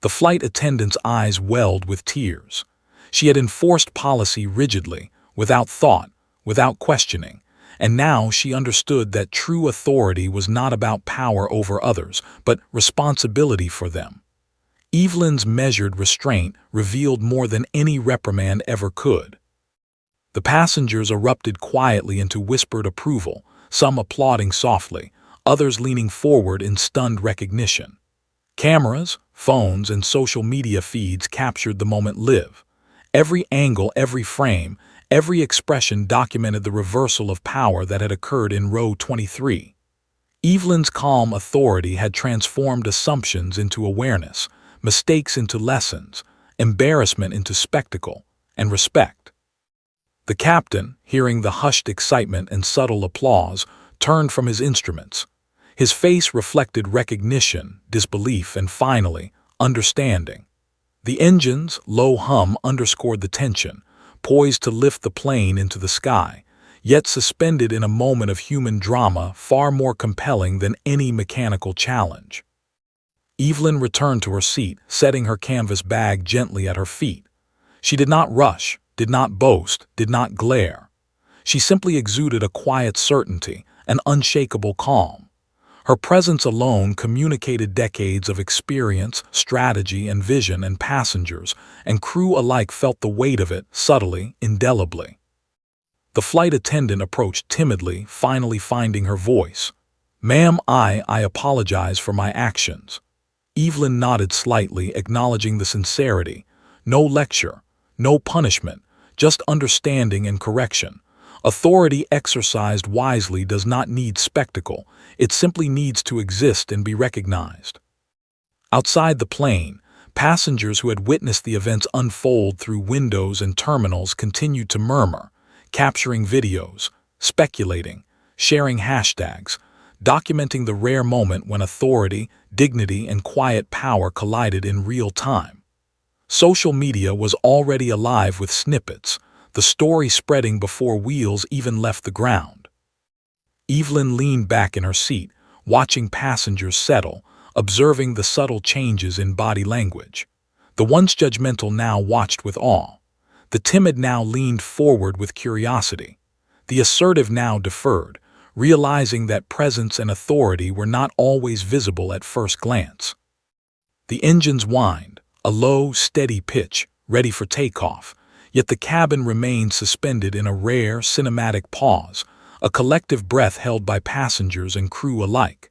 The flight attendant's eyes welled with tears. She had enforced policy rigidly, without thought, without questioning, and now she understood that true authority was not about power over others, but responsibility for them. Evelyn's measured restraint revealed more than any reprimand ever could. The passengers erupted quietly into whispered approval, some applauding softly, others leaning forward in stunned recognition. Cameras, phones, and social media feeds captured the moment live. Every angle, every frame, every expression documented the reversal of power that had occurred in row 23. Evelyn's calm authority had transformed assumptions into awareness, mistakes into lessons, embarrassment into spectacle, and respect. The captain, hearing the hushed excitement and subtle applause, turned from his instruments. His face reflected recognition, disbelief, and finally, understanding. The engine's low hum underscored the tension, poised to lift the plane into the sky, yet suspended in a moment of human drama far more compelling than any mechanical challenge. Evelyn returned to her seat, setting her canvas bag gently at her feet. She did not rush, did not boast, did not glare. She simply exuded a quiet certainty, an unshakable calm. Her presence alone communicated decades of experience, strategy, and vision, and passengers and crew alike felt the weight of it subtly, indelibly. The flight attendant approached timidly, finally finding her voice. "Ma'am, I apologize for my actions." Evelyn nodded slightly, acknowledging the sincerity. No lecture, no punishment, just understanding and correction. Authority exercised wisely does not need spectacle, it simply needs to exist and be recognized. Outside the plane, passengers who had witnessed the events unfold through windows and terminals continued to murmur, capturing videos, speculating, sharing hashtags, documenting the rare moment when authority, dignity, and quiet power collided in real time. Social media was already alive with snippets, the story spreading before wheels even left the ground. Evelyn leaned back in her seat, watching passengers settle, observing the subtle changes in body language. The once judgmental now watched with awe. The timid now leaned forward with curiosity. The assertive now deferred, realizing that presence and authority were not always visible at first glance. The engines whined, a low, steady pitch, ready for takeoff, yet the cabin remained suspended in a rare, cinematic pause, a collective breath held by passengers and crew alike.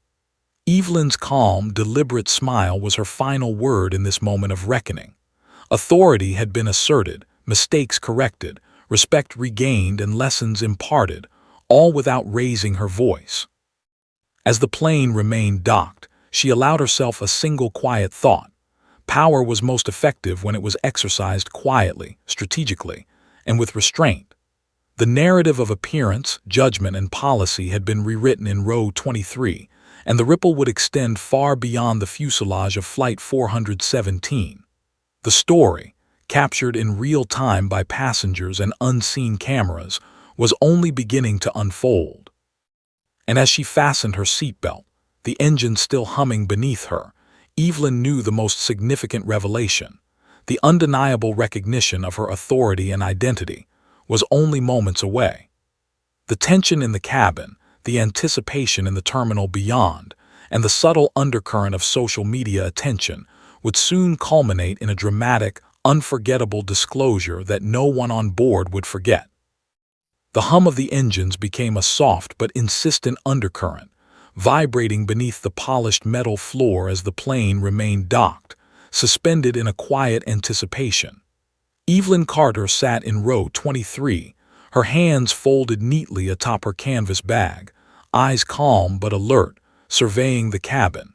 Evelyn's calm, deliberate smile was her final word in this moment of reckoning. Authority had been asserted, mistakes corrected, respect regained, and lessons imparted, all without raising her voice. As the plane remained docked, she allowed herself a single quiet thought. Power was most effective when it was exercised quietly, strategically, and with restraint. The narrative of appearance, judgment, and policy had been rewritten in Row 23, and the ripple would extend far beyond the fuselage of Flight 417. The story, captured in real time by passengers and unseen cameras, was only beginning to unfold. And as she fastened her seatbelt, the engine still humming beneath her, Evelyn knew the most significant revelation. The undeniable recognition of her authority and identity was only moments away. The tension in the cabin, the anticipation in the terminal beyond, and the subtle undercurrent of social media attention would soon culminate in a dramatic, unforgettable disclosure that no one on board would forget. The hum of the engines became a soft but insistent undercurrent, vibrating beneath the polished metal floor as the plane remained docked, suspended in a quiet anticipation. Evelyn Carter sat in Row 23, her hands folded neatly atop her canvas bag, eyes calm but alert, surveying the cabin.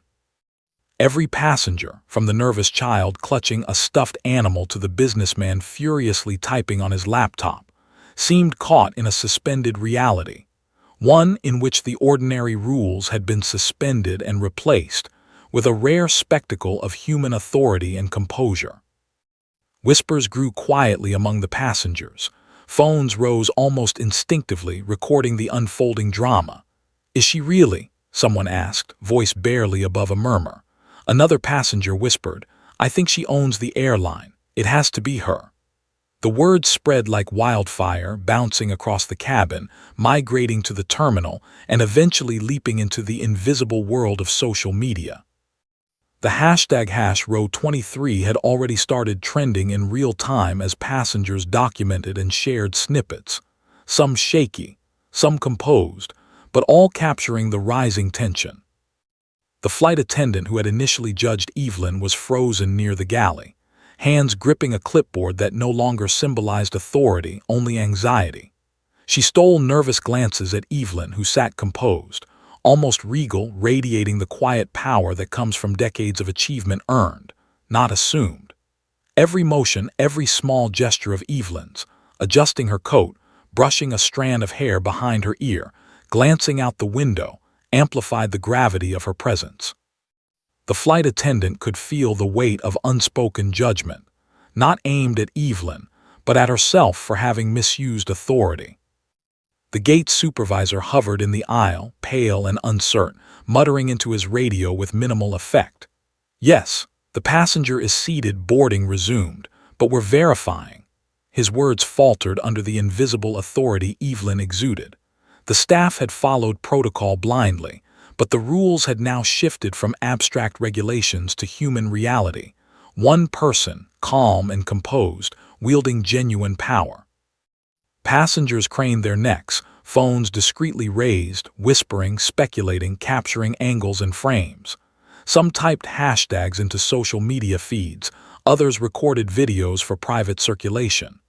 Every passenger, from the nervous child clutching a stuffed animal to the businessman furiously typing on his laptop, seemed caught in a suspended reality, one in which the ordinary rules had been suspended and replaced with a rare spectacle of human authority and composure. Whispers grew quietly among the passengers. Phones rose almost instinctively, recording the unfolding drama. "Is she really?" someone asked, voice barely above a murmur. Another passenger whispered, "I think she owns the airline. It has to be her." The words spread like wildfire, bouncing across the cabin, migrating to the terminal, and eventually leaping into the invisible world of social media. The hashtag #Row23 had already started trending in real time as passengers documented and shared snippets, some shaky, some composed, but all capturing the rising tension. The flight attendant who had initially judged Evelyn was frozen near the galley, hands gripping a clipboard that no longer symbolized authority, only anxiety. She stole nervous glances at Evelyn, who sat composed, almost regal, radiating the quiet power that comes from decades of achievement earned, not assumed. Every motion, every small gesture of Evelyn's, adjusting her coat, brushing a strand of hair behind her ear, glancing out the window, amplified the gravity of her presence. The flight attendant could feel the weight of unspoken judgment, not aimed at Evelyn, but at herself for having misused authority. The gate supervisor hovered in the aisle, pale and uncertain, muttering into his radio with minimal effect. "Yes, the passenger is seated, boarding resumed, but we're verifying." His words faltered under the invisible authority Evelyn exuded. The staff had followed protocol blindly, but the rules had now shifted from abstract regulations to human reality. One person, calm and composed, wielding genuine power. Passengers craned their necks, phones discreetly raised, whispering, speculating, capturing angles and frames. Some typed hashtags into social media feeds, others recorded videos for private circulation.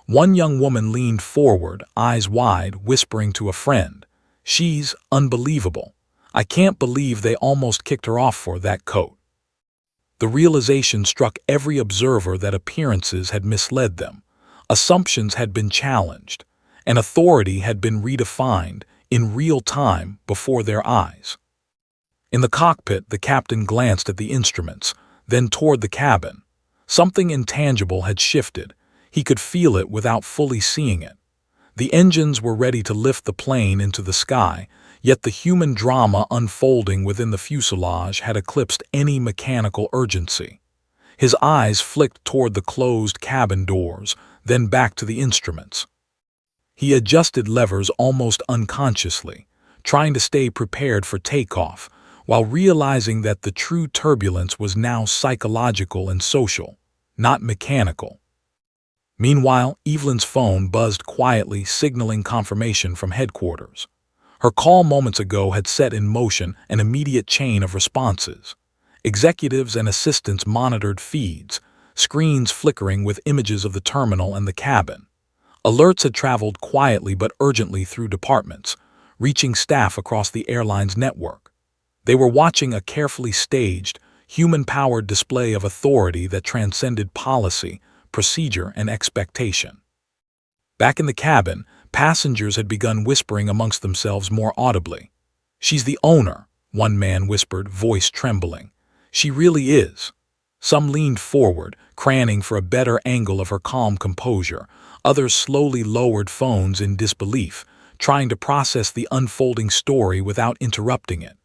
One young woman leaned forward, eyes wide, whispering to a friend, "She's unbelievable. I can't believe they almost kicked her off for that coat." The realization struck every observer that appearances had misled them. Assumptions had been challenged, and authority had been redefined in real time before their eyes. In the cockpit, the captain glanced at the instruments, then toward the cabin. Something intangible had shifted. He could feel it without fully seeing it. The engines were ready to lift the plane into the sky, yet the human drama unfolding within the fuselage had eclipsed any mechanical urgency. His eyes flicked toward the closed cabin doors, then back to the instruments. He adjusted levers almost unconsciously, trying to stay prepared for takeoff, while realizing that the true turbulence was now psychological and social, not mechanical. Meanwhile, Evelyn's phone buzzed quietly, signaling confirmation from headquarters. Her call moments ago had set in motion an immediate chain of responses. Executives and assistants monitored feeds, screens flickering with images of the terminal and the cabin. Alerts had traveled quietly but urgently through departments, reaching staff across the airline's network. They were watching a carefully staged, human-powered display of authority that transcended policy, procedure, and expectation. Back in the cabin, passengers had begun whispering amongst themselves more audibly. "She's the owner," one man whispered, voice trembling. "She really is." Some leaned forward, craning for a better angle of her calm composure. Others slowly lowered phones in disbelief, trying to process the unfolding story without interrupting it.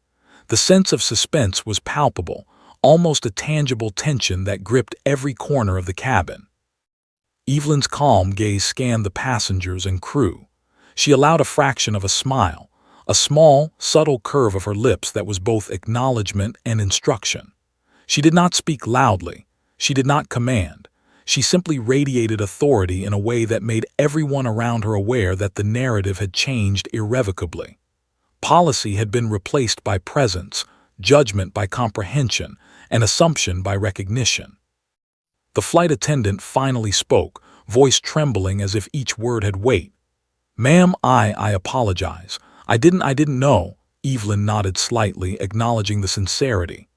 The sense of suspense was palpable, almost a tangible tension that gripped every corner of the cabin. Evelyn's calm gaze scanned the passengers and crew. She allowed a fraction of a smile, a small, subtle curve of her lips that was both acknowledgement and instruction. She did not speak loudly. She did not command. She simply radiated authority in a way that made everyone around her aware that the narrative had changed irrevocably. Policy had been replaced by presence, judgment by comprehension, and assumption by recognition. The flight attendant finally spoke, voice trembling as if each word had weight. "Ma'am, I apologize. I didn't know." Evelyn nodded slightly, acknowledging the sincerity.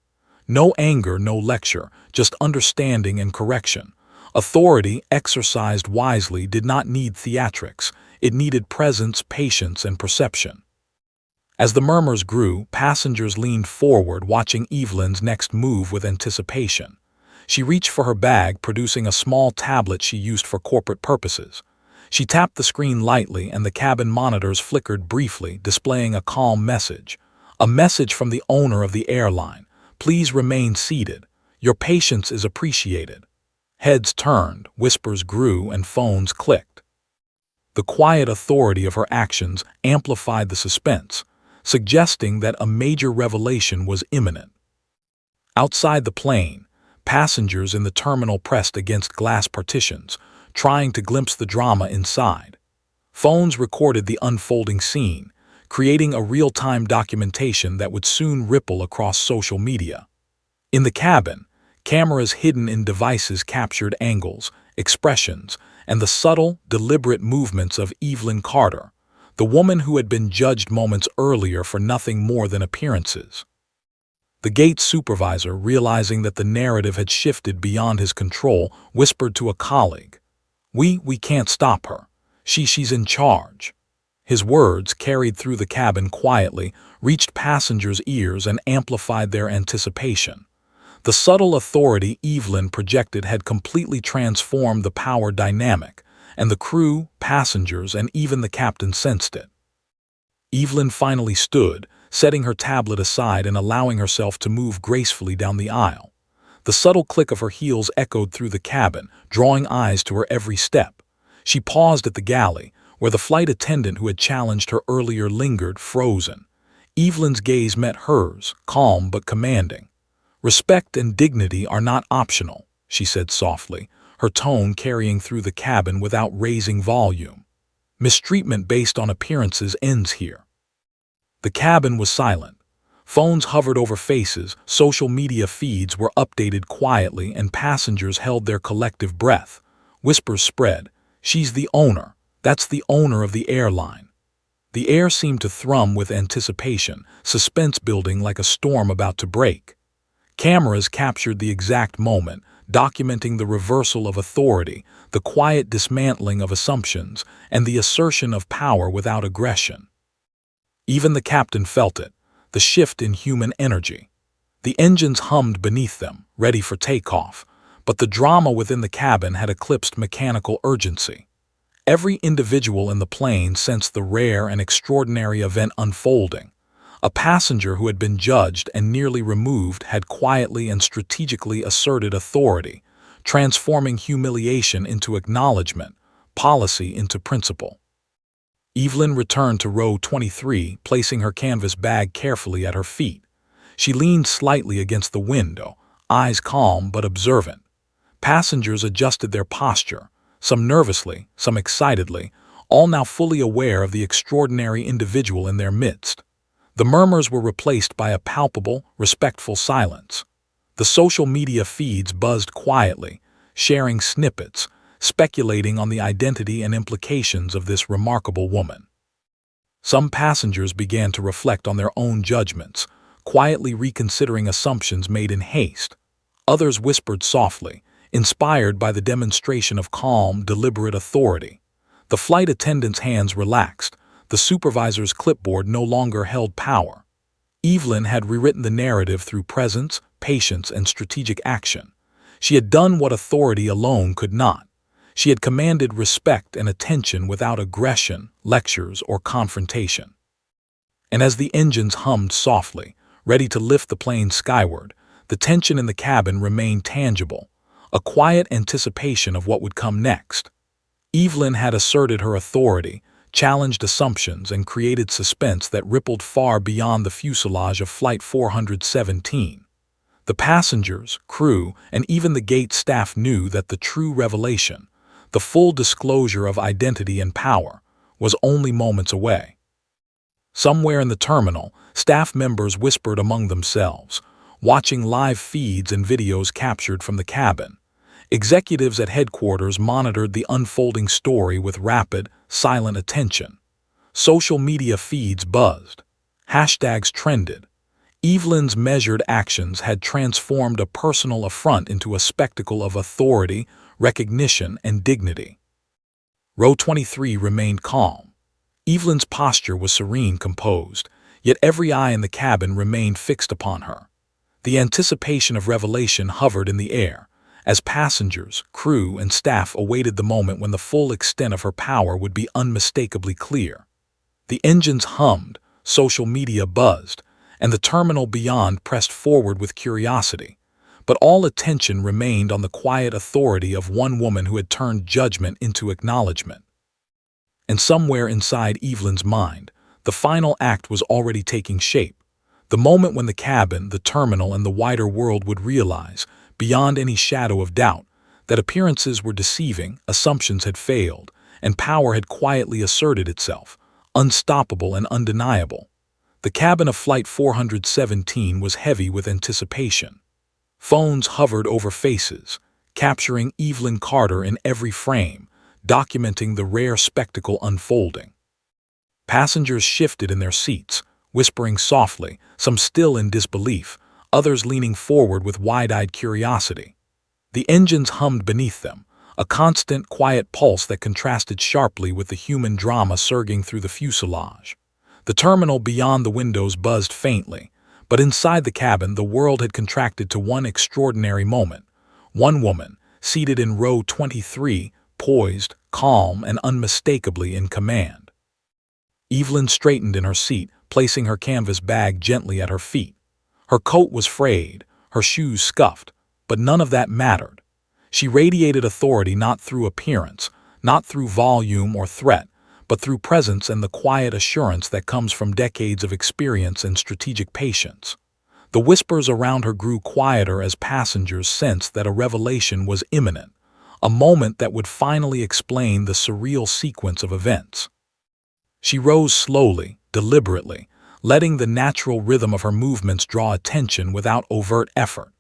No anger, no lecture, just understanding and correction. Authority, exercised wisely, did not need theatrics. It needed presence, patience, and perception. As the murmurs grew, passengers leaned forward, watching Evelyn's next move with anticipation. She reached for her bag, producing a small tablet she used for corporate purposes. She tapped the screen lightly, and the cabin monitors flickered briefly, displaying a calm message. A message from the owner of the airline. "Please remain seated. Your patience is appreciated." Heads turned, whispers grew, and phones clicked. The quiet authority of her actions amplified the suspense, suggesting that a major revelation was imminent. Outside the plane, passengers in the terminal pressed against glass partitions, trying to glimpse the drama inside. Phones recorded the unfolding scene, creating a real-time documentation that would soon ripple across social media. In the cabin, cameras hidden in devices captured angles, expressions, and the subtle, deliberate movements of Evelyn Carter, the woman who had been judged moments earlier for nothing more than appearances. The gate supervisor, realizing that the narrative had shifted beyond his control, whispered to a colleague, We can't stop her. She's in charge." His words, carried through the cabin quietly, reached passengers' ears and amplified their anticipation. The subtle authority Evelyn projected had completely transformed the power dynamic, and the crew, passengers, and even the captain sensed it. Evelyn finally stood, setting her tablet aside and allowing herself to move gracefully down the aisle. The subtle click of her heels echoed through the cabin, drawing eyes to her every step. She paused at the galley, where the flight attendant who had challenged her earlier lingered, frozen. Evelyn's gaze met hers, calm but commanding. "Respect and dignity are not optional," she said softly, her tone carrying through the cabin without raising volume. "Mistreatment based on appearances ends here." The cabin was silent. Phones hovered over faces, social media feeds were updated quietly, and passengers held their collective breath. Whispers spread. "She's the owner. That's the owner of the airline." The air seemed to thrum with anticipation, suspense building like a storm about to break. Cameras captured the exact moment, documenting the reversal of authority, the quiet dismantling of assumptions, and the assertion of power without aggression. Even the captain felt it, the shift in human energy. The engines hummed beneath them, ready for takeoff, but the drama within the cabin had eclipsed mechanical urgency. Every individual in the plane sensed the rare and extraordinary event unfolding. A passenger who had been judged and nearly removed had quietly and strategically asserted authority, transforming humiliation into acknowledgement, policy into principle. Evelyn returned to row 23, placing her canvas bag carefully at her feet. She leaned slightly against the window, eyes calm but observant. Passengers adjusted their posture, some nervously, some excitedly, all now fully aware of the extraordinary individual in their midst. The murmurs were replaced by a palpable, respectful silence. The social media feeds buzzed quietly, sharing snippets, speculating on the identity and implications of this remarkable woman. Some passengers began to reflect on their own judgments, quietly reconsidering assumptions made in haste. Others whispered softly, inspired by the demonstration of calm, deliberate authority. The flight attendant's hands relaxed. The supervisor's clipboard no longer held power. Evelyn had rewritten the narrative through presence, patience, and strategic action. She had done what authority alone could not. She had commanded respect and attention without aggression, lectures, or confrontation. And as the engines hummed softly, ready to lift the plane skyward, the tension in the cabin remained tangible, a quiet anticipation of what would come next. Evelyn had asserted her authority, challenged assumptions, and created suspense that rippled far beyond the fuselage of Flight 417. The passengers, crew, and even the gate staff knew that the true revelation, the full disclosure of identity and power, was only moments away. Somewhere in the terminal, staff members whispered among themselves, watching live feeds and videos captured from the cabin. Executives at headquarters monitored the unfolding story with rapid, silent attention. Social media feeds buzzed. Hashtags trended. Evelyn's measured actions had transformed a personal affront into a spectacle of authority, recognition, and dignity. Row 23 remained calm. Evelyn's posture was serene, composed, yet every eye in the cabin remained fixed upon her. The anticipation of revelation hovered in the air, as passengers, crew, and staff awaited the moment when the full extent of her power would be unmistakably clear. The engines hummed, social media buzzed, and the terminal beyond pressed forward with curiosity. But all attention remained on the quiet authority of one woman who had turned judgment into acknowledgement. And somewhere inside Evelyn's mind, the final act was already taking shape. The moment when the cabin, the terminal, and the wider world would realize, beyond any shadow of doubt, that appearances were deceiving, assumptions had failed, and power had quietly asserted itself, unstoppable and undeniable. The cabin of Flight 417 was heavy with anticipation. Phones hovered over faces, capturing Evelyn Carter in every frame, documenting the rare spectacle unfolding. Passengers shifted in their seats, whispering softly, some still in disbelief, others leaning forward with wide-eyed curiosity. The engines hummed beneath them, a constant, quiet pulse that contrasted sharply with the human drama surging through the fuselage. The terminal beyond the windows buzzed faintly, but inside the cabin the world had contracted to one extraordinary moment. One woman, seated in row 23, poised, calm and unmistakably in command. Evelyn straightened in her seat, placing her canvas bag gently at her feet. Her coat was frayed, her shoes scuffed, but none of that mattered. She radiated authority not through appearance, not through volume or threat, but through presence and the quiet assurance that comes from decades of experience and strategic patience. The whispers around her grew quieter as passengers sensed that a revelation was imminent, a moment that would finally explain the surreal sequence of events. She rose slowly, deliberately, letting the natural rhythm of her movements draw attention without overt effort.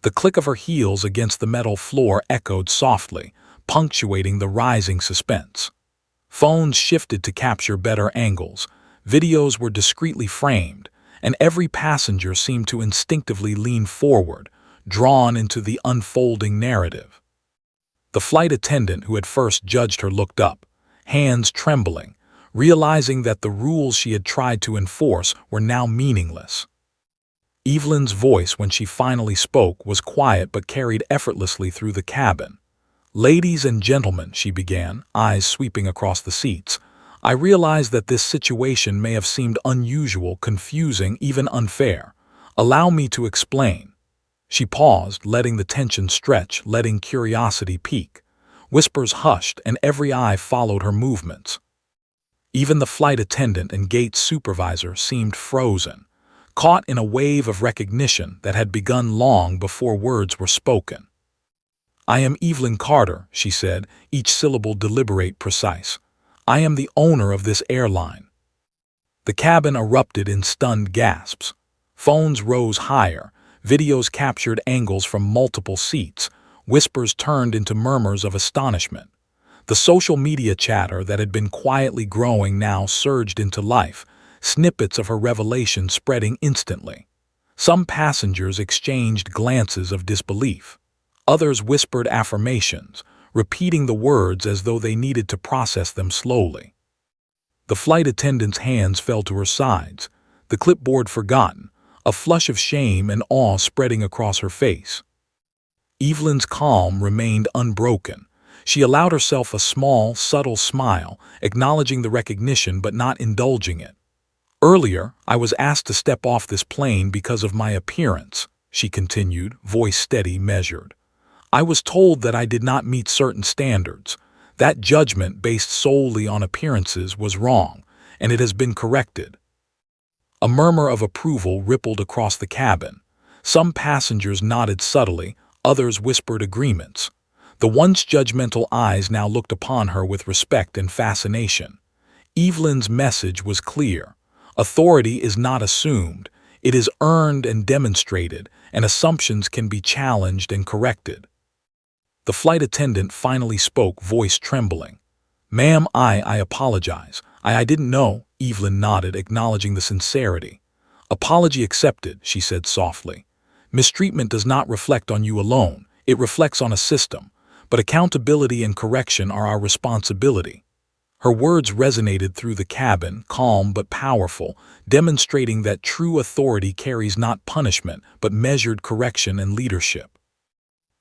The click of her heels against the metal floor echoed softly, punctuating the rising suspense. Phones shifted to capture better angles, videos were discreetly framed, and every passenger seemed to instinctively lean forward, drawn into the unfolding narrative. The flight attendant who had first judged her looked up, hands trembling, realizing that the rules she had tried to enforce were now meaningless. Evelyn's voice, when she finally spoke, was quiet but carried effortlessly through the cabin. "Ladies and gentlemen," she began, eyes sweeping across the seats, "I realize that this situation may have seemed unusual, confusing, even unfair. Allow me to explain." She paused, letting the tension stretch, letting curiosity peak. Whispers hushed, and every eye followed her movements. Even the flight attendant and gate supervisor seemed frozen, caught in a wave of recognition that had begun long before words were spoken. "I am Evelyn Carter," she said, each syllable deliberate, precise. "I am the owner of this airline." The cabin erupted in stunned gasps. Phones rose higher, videos captured angles from multiple seats, whispers turned into murmurs of astonishment. The social media chatter that had been quietly growing now surged into life, snippets of her revelation spreading instantly. Some passengers exchanged glances of disbelief. Others whispered affirmations, repeating the words as though they needed to process them slowly. The flight attendant's hands fell to her sides, the clipboard forgotten, a flush of shame and awe spreading across her face. Evelyn's calm remained unbroken. She allowed herself a small, subtle smile, acknowledging the recognition but not indulging it. "Earlier, I was asked to step off this plane because of my appearance," she continued, voice steady, measured. "I was told that I did not meet certain standards. That judgment based solely on appearances was wrong, and it has been corrected." A murmur of approval rippled across the cabin. Some passengers nodded subtly, others whispered agreements. The once judgmental eyes now looked upon her with respect and fascination. Evelyn's message was clear. Authority is not assumed, it is earned and demonstrated, and assumptions can be challenged and corrected. The flight attendant finally spoke, voice trembling. "Ma'am, I apologize. I didn't know." Evelyn nodded, acknowledging the sincerity. "Apology accepted," she said softly. "Mistreatment does not reflect on you alone, it reflects on a system. But accountability and correction are our responsibility." Her words resonated through the cabin, calm but powerful, demonstrating that true authority carries not punishment, but measured correction and leadership.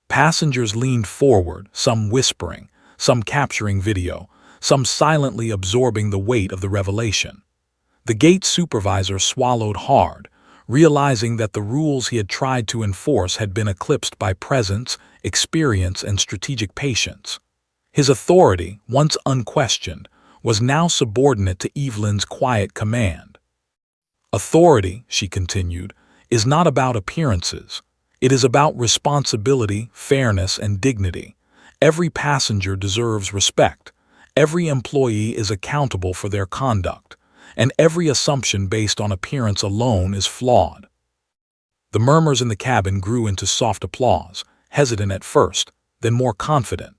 Passengers leaned forward, some whispering, some capturing video, some silently absorbing the weight of the revelation. The gate supervisor swallowed hard, realizing that the rules he had tried to enforce had been eclipsed by presence, experience, and strategic patience. His authority, once unquestioned, was now subordinate to Evelyn's quiet command. "Authority," she continued, "is not about appearances. It is about responsibility, fairness, and dignity. Every passenger deserves respect. Every employee is accountable for their conduct, and every assumption based on appearance alone is flawed." The murmurs in the cabin grew into soft applause, hesitant at first, then more confident.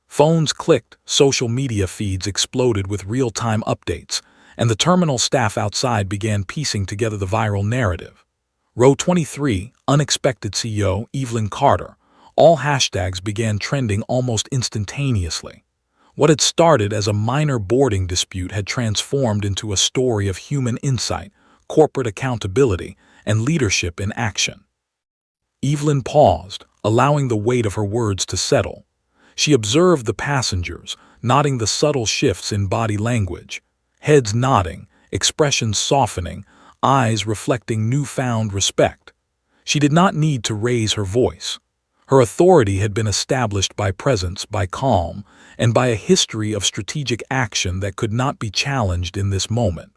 Phones clicked, social media feeds exploded with real-time updates, and the terminal staff outside began piecing together the viral narrative. Row 23, unexpected CEO, Evelyn Carter. All hashtags began trending almost instantaneously. What had started as a minor boarding dispute had transformed into a story of human insight, corporate accountability, and leadership in action. Evelyn paused, allowing the weight of her words to settle. She observed the passengers, noting the subtle shifts in body language, heads nodding, expressions softening, eyes reflecting newfound respect. She did not need to raise her voice. Her authority had been established by presence, by calm, and by a history of strategic action that could not be challenged in this moment.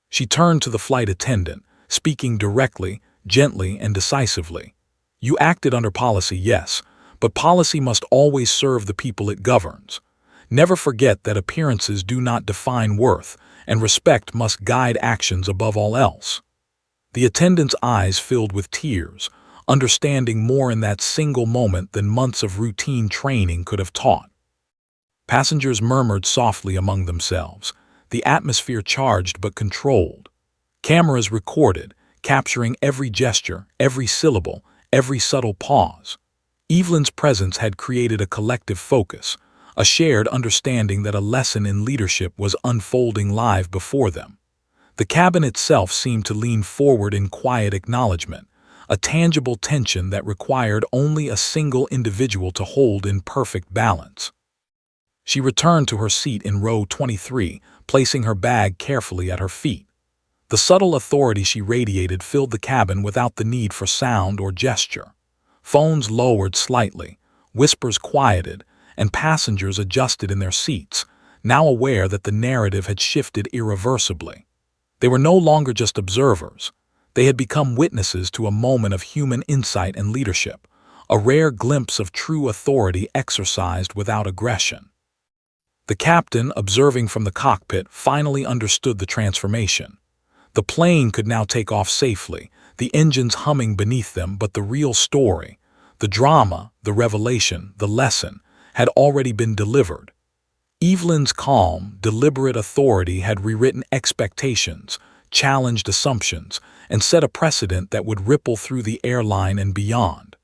She turned to the flight attendant, speaking directly, gently, and decisively. "You acted under policy, yes, but policy must always serve the people it governs. Never forget that appearances do not define worth, and respect must guide actions above all else." The attendant's eyes filled with tears, understanding more in that single moment than months of routine training could have taught. Passengers murmured softly among themselves, the atmosphere charged but controlled. Cameras recorded, capturing every gesture, every syllable, every subtle pause. Evelyn's presence had created a collective focus, a shared understanding that a lesson in leadership was unfolding live before them. The cabin itself seemed to lean forward in quiet acknowledgement, a tangible tension that required only a single individual to hold in perfect balance. She returned to her seat in row 23, placing her bag carefully at her feet. The subtle authority she radiated filled the cabin without the need for sound or gesture. Phones lowered slightly, whispers quieted, and passengers adjusted in their seats, now aware that the narrative had shifted irreversibly. They were no longer just observers. They had become witnesses to a moment of human insight and leadership, a rare glimpse of true authority exercised without aggression. The captain, observing from the cockpit, finally understood the transformation. The plane could now take off safely, the engines humming beneath them, but the real story, the drama, the revelation, the lesson, had already been delivered. Evelyn's calm, deliberate authority had rewritten expectations, challenged assumptions, and set a precedent that would ripple through the airline and beyond.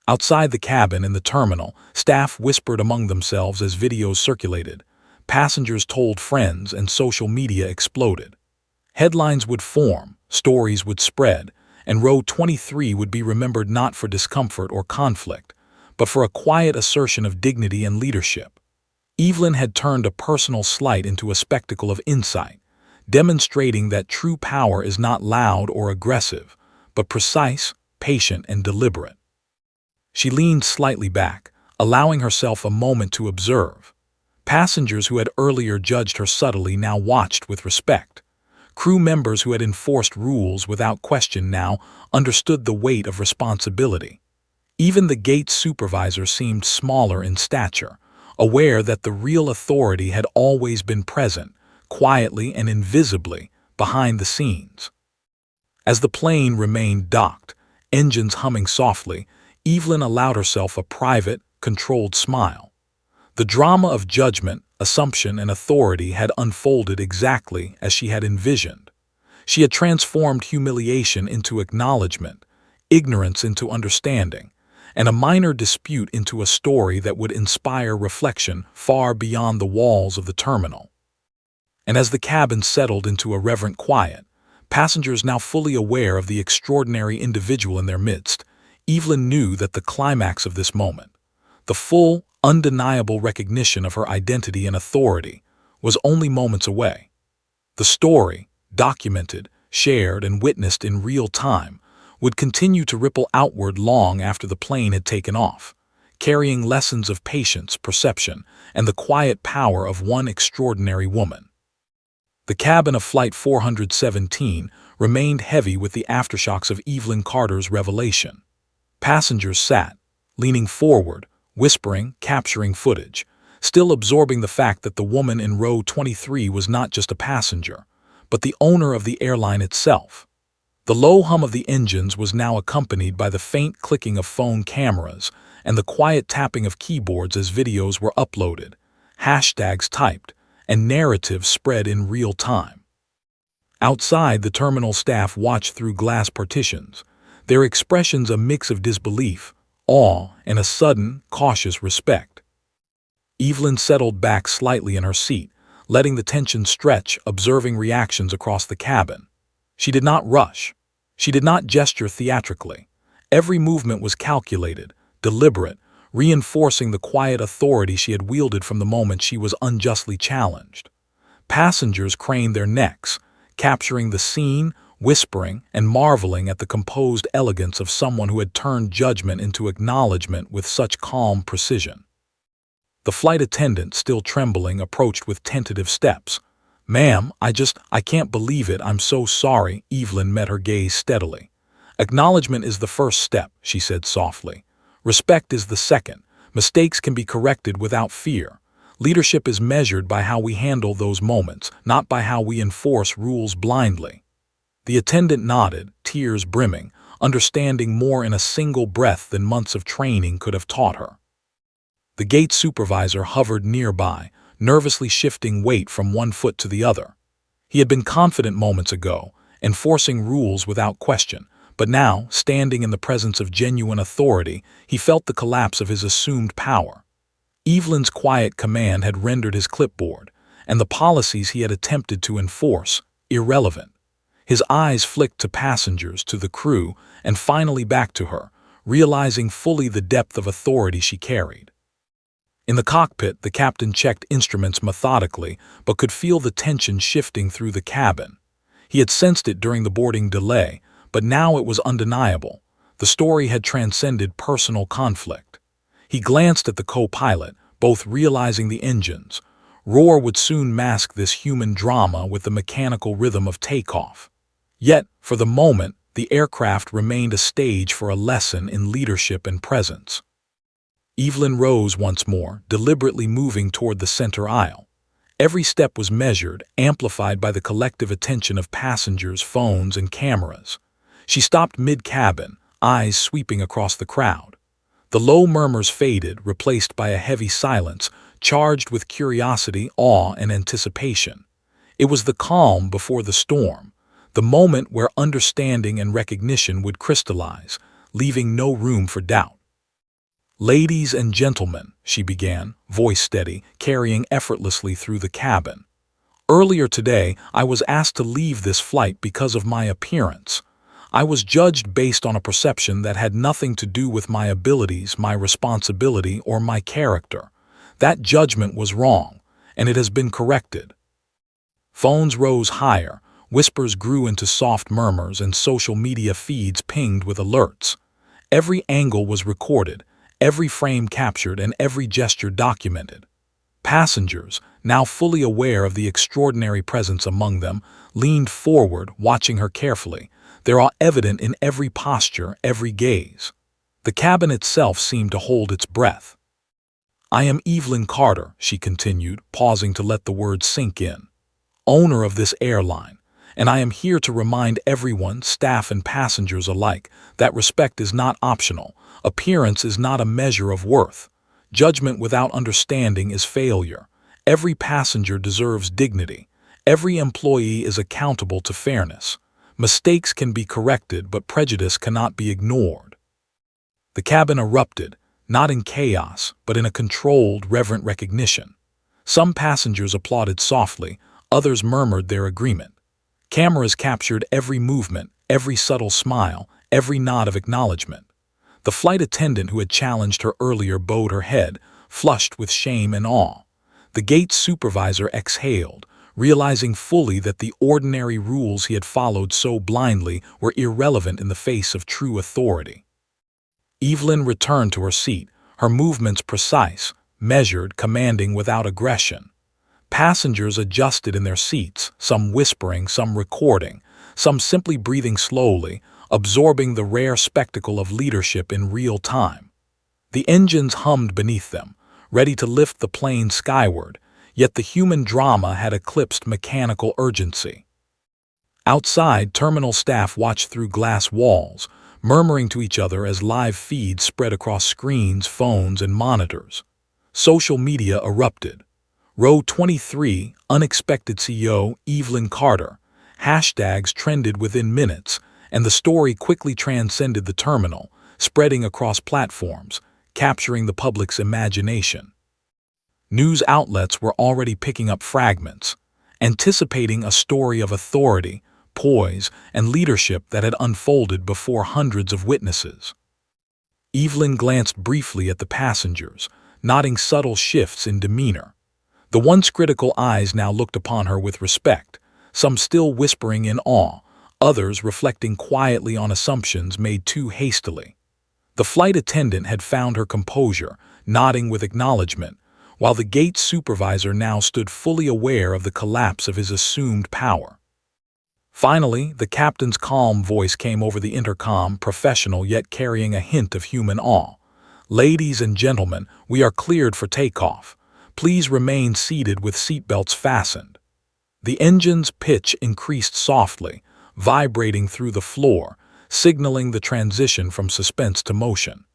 Outside the cabin in the terminal, staff whispered among themselves as videos circulated. Passengers told friends and social media exploded. Headlines would form, stories would spread, and row 23 would be remembered not for discomfort or conflict, but for a quiet assertion of dignity and leadership. Evelyn had turned a personal slight into a spectacle of insight, demonstrating that true power is not loud or aggressive, but precise, patient, and deliberate. She leaned slightly back, allowing herself a moment to observe. Passengers who had earlier judged her subtly now watched with respect. Crew members who had enforced rules without question now understood the weight of responsibility. Even the gate supervisor seemed smaller in stature, aware that the real authority had always been present, quietly and invisibly, behind the scenes. As the plane remained docked, engines humming softly, Evelyn allowed herself a private, controlled smile. The drama of judgment, assumption, and authority had unfolded exactly as she had envisioned. She had transformed humiliation into acknowledgement, ignorance into understanding, and a minor dispute into a story that would inspire reflection far beyond the walls of the terminal. And as the cabin settled into a reverent quiet, passengers now fully aware of the extraordinary individual in their midst, Evelyn knew that the climax of this moment, the full, undeniable recognition of her identity and authority, was only moments away. The story, documented, shared, and witnessed in real time, would continue to ripple outward long after the plane had taken off, carrying lessons of patience, perception, and the quiet power of one extraordinary woman. The cabin of Flight 417 remained heavy with the aftershocks of Evelyn Carter's revelation. Passengers sat, leaning forward, whispering, capturing footage, still absorbing the fact that the woman in row 23 was not just a passenger, but the owner of the airline itself. The low hum of the engines was now accompanied by the faint clicking of phone cameras and the quiet tapping of keyboards as videos were uploaded, hashtags typed, and narratives spread in real time. Outside, the terminal staff watched through glass partitions, their expressions a mix of disbelief, awe, and a sudden, cautious respect. Evelyn settled back slightly in her seat, letting the tension stretch, observing reactions across the cabin. She did not rush. She did not gesture theatrically. Every movement was calculated, deliberate, reinforcing the quiet authority she had wielded from the moment she was unjustly challenged. Passengers craned their necks, capturing the scene, whispering and marveling at the composed elegance of someone who had turned judgment into acknowledgement with such calm precision. The flight attendant, still trembling, approached with tentative steps. "Ma'am, I can't believe it, I'm so sorry." Evelyn met her gaze steadily. "Acknowledgement is the first step," she said softly. "Respect is the second. Mistakes can be corrected without fear. Leadership is measured by how we handle those moments, not by how we enforce rules blindly." The attendant nodded, tears brimming, understanding more in a single breath than months of training could have taught her. The gate supervisor hovered nearby, nervously shifting weight from one foot to the other. He had been confident moments ago, enforcing rules without question, but now, standing in the presence of genuine authority, he felt the collapse of his assumed power. Evelyn's quiet command had rendered his clipboard, and the policies he had attempted to enforce, irrelevant. His eyes flicked to passengers, to the crew, and finally back to her, realizing fully the depth of authority she carried. In the cockpit, the captain checked instruments methodically, but could feel the tension shifting through the cabin. He had sensed it during the boarding delay, but now it was undeniable. The story had transcended personal conflict. He glanced at the co-pilot, both realizing the engine's roar would soon mask this human drama with the mechanical rhythm of takeoff. Yet, for the moment, the aircraft remained a stage for a lesson in leadership and presence. Evelyn rose once more, deliberately moving toward the center aisle. Every step was measured, amplified by the collective attention of passengers, phones, and cameras. She stopped mid-cabin, eyes sweeping across the crowd. The low murmurs faded, replaced by a heavy silence, charged with curiosity, awe, and anticipation. It was the calm before the storm, the moment where understanding and recognition would crystallize, leaving no room for doubt. "Ladies and gentlemen," she began, voice steady, carrying effortlessly through the cabin. "Earlier today, I was asked to leave this flight because of my appearance. I was judged based on a perception that had nothing to do with my abilities, my responsibility, or my character. That judgment was wrong, and it has been corrected." Phones rose higher, whispers grew into soft murmurs, and social media feeds pinged with alerts. Every angle was recorded, every frame captured, and every gesture documented. Passengers, now fully aware of the extraordinary presence among them, leaned forward, watching her carefully, their awe evident in every posture, every gaze. The cabin itself seemed to hold its breath. "I am Evelyn Carter," she continued, pausing to let the words sink in, "owner of this airline, and I am here to remind everyone, staff and passengers alike, that respect is not optional. Appearance is not a measure of worth. Judgment without understanding is failure. Every passenger deserves dignity. Every employee is accountable to fairness. Mistakes can be corrected, but prejudice cannot be ignored." The cabin erupted, not in chaos, but in a controlled, reverent recognition. Some passengers applauded softly, others murmured their agreement. Cameras captured every movement, every subtle smile, every nod of acknowledgement. The flight attendant who had challenged her earlier bowed her head, flushed with shame and awe. The gate supervisor exhaled, realizing fully that the ordinary rules he had followed so blindly were irrelevant in the face of true authority. Evelyn returned to her seat, her movements precise, measured, commanding without aggression. Passengers adjusted in their seats, some whispering, some recording, some simply breathing slowly, absorbing the rare spectacle of leadership in real time. The engines hummed beneath them, ready to lift the plane skyward, yet the human drama had eclipsed mechanical urgency. Outside, terminal staff watched through glass walls, murmuring to each other as live feeds spread across screens, phones, and monitors. Social media erupted. Row 23, unexpected CEO Evelyn Carter. Hashtags trended within minutes, and the story quickly transcended the terminal, spreading across platforms, capturing the public's imagination. News outlets were already picking up fragments, anticipating a story of authority, poise, and leadership that had unfolded before hundreds of witnesses. Evelyn glanced briefly at the passengers, noting subtle shifts in demeanor. The once critical eyes now looked upon her with respect, some still whispering in awe, others reflecting quietly on assumptions made too hastily. The flight attendant had found her composure, nodding with acknowledgement, while the gate supervisor now stood fully aware of the collapse of his assumed power. Finally, the captain's calm voice came over the intercom, professional yet carrying a hint of human awe. "Ladies and gentlemen, we are cleared for takeoff. Please remain seated with seatbelts fastened." The engine's pitch increased softly, vibrating through the floor, signaling the transition from suspense to motion.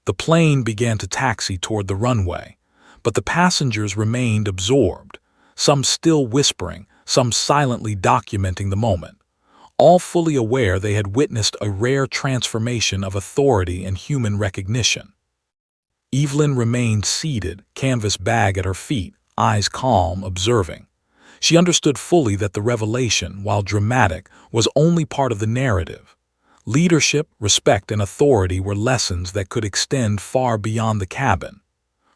The plane began to taxi toward the runway, but the passengers remained absorbed, some still whispering, some silently documenting the moment, all fully aware they had witnessed a rare transformation of authority and human recognition. Evelyn remained seated, canvas bag at her feet, eyes calm, observing. She understood fully that the revelation, while dramatic, was only part of the narrative. Leadership, respect, and authority were lessons that could extend far beyond the cabin.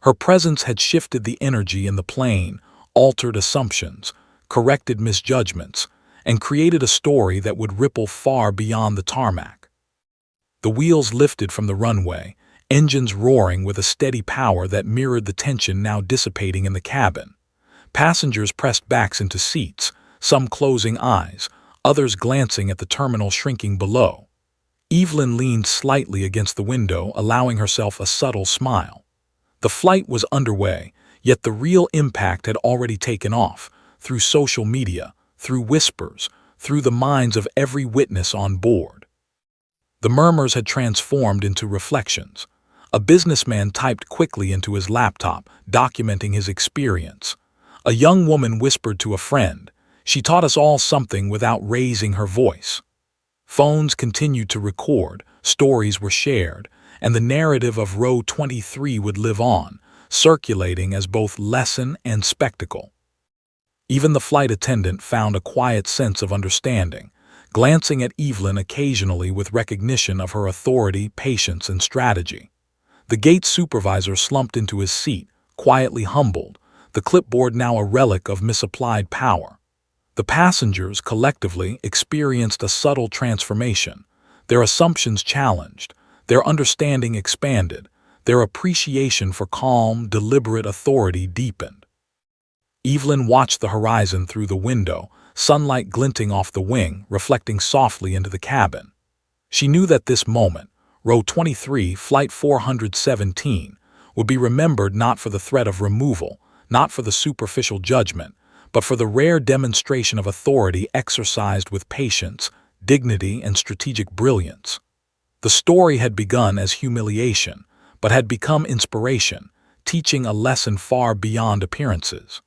Her presence had shifted the energy in the plane, altered assumptions, corrected misjudgments, and created a story that would ripple far beyond the tarmac. The wheels lifted from the runway, engines roaring with a steady power that mirrored the tension now dissipating in the cabin. Passengers pressed backs into seats, some closing eyes, others glancing at the terminal shrinking below. Evelyn leaned slightly against the window, allowing herself a subtle smile. The flight was underway, yet the real impact had already taken off, through social media, through whispers, through the minds of every witness on board. The murmurs had transformed into reflections. A businessman typed quickly into his laptop, documenting his experience. A young woman whispered to a friend, "She taught us all something without raising her voice." Phones continued to record, stories were shared, and the narrative of Row 23 would live on, circulating as both lesson and spectacle. Even the flight attendant found a quiet sense of understanding, glancing at Evelyn occasionally with recognition of her authority, patience, and strategy. The gate supervisor slumped into his seat, quietly humbled, the clipboard now a relic of misapplied power. The passengers, collectively, experienced a subtle transformation, their assumptions challenged, their understanding expanded, their appreciation for calm, deliberate authority deepened. Evelyn watched the horizon through the window, sunlight glinting off the wing, reflecting softly into the cabin. She knew that this moment, Row 23, Flight 417, would be remembered not for the threat of removal, not for the superficial judgment, but for the rare demonstration of authority exercised with patience, dignity, and strategic brilliance. The story had begun as humiliation, but had become inspiration, teaching a lesson far beyond appearances.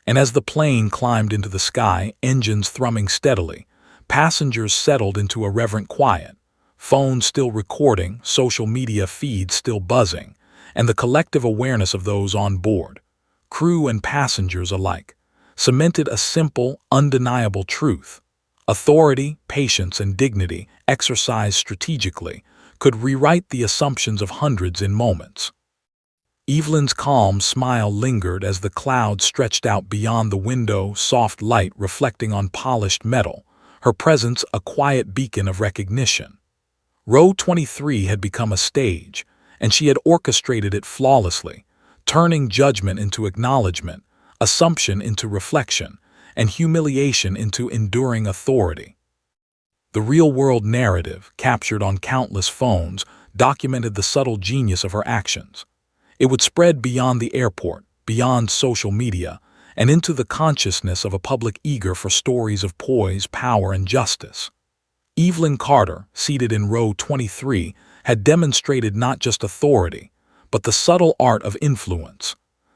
And as the plane climbed into the sky, engines thrumming steadily, passengers settled into a reverent quiet, phones still recording, social media feeds still buzzing, and the collective awareness of those on board, crew and passengers alike, cemented a simple, undeniable truth. Authority, patience, and dignity, exercised strategically, could rewrite the assumptions of hundreds in moments. Evelyn's calm smile lingered as the clouds stretched out beyond the window, soft light reflecting on polished metal, her presence a quiet beacon of recognition. Row 23 had become a stage, and she had orchestrated it flawlessly, turning judgment into acknowledgement, assumption into reflection, and humiliation into enduring authority. The real-world narrative, captured on countless phones, documented the subtle genius of her actions. It would spread beyond the airport, beyond social media, and into the consciousness of a public eager for stories of poise, power, and justice. Evelyn Carter, seated in Row 23, had demonstrated not just authority, but the subtle art of influence,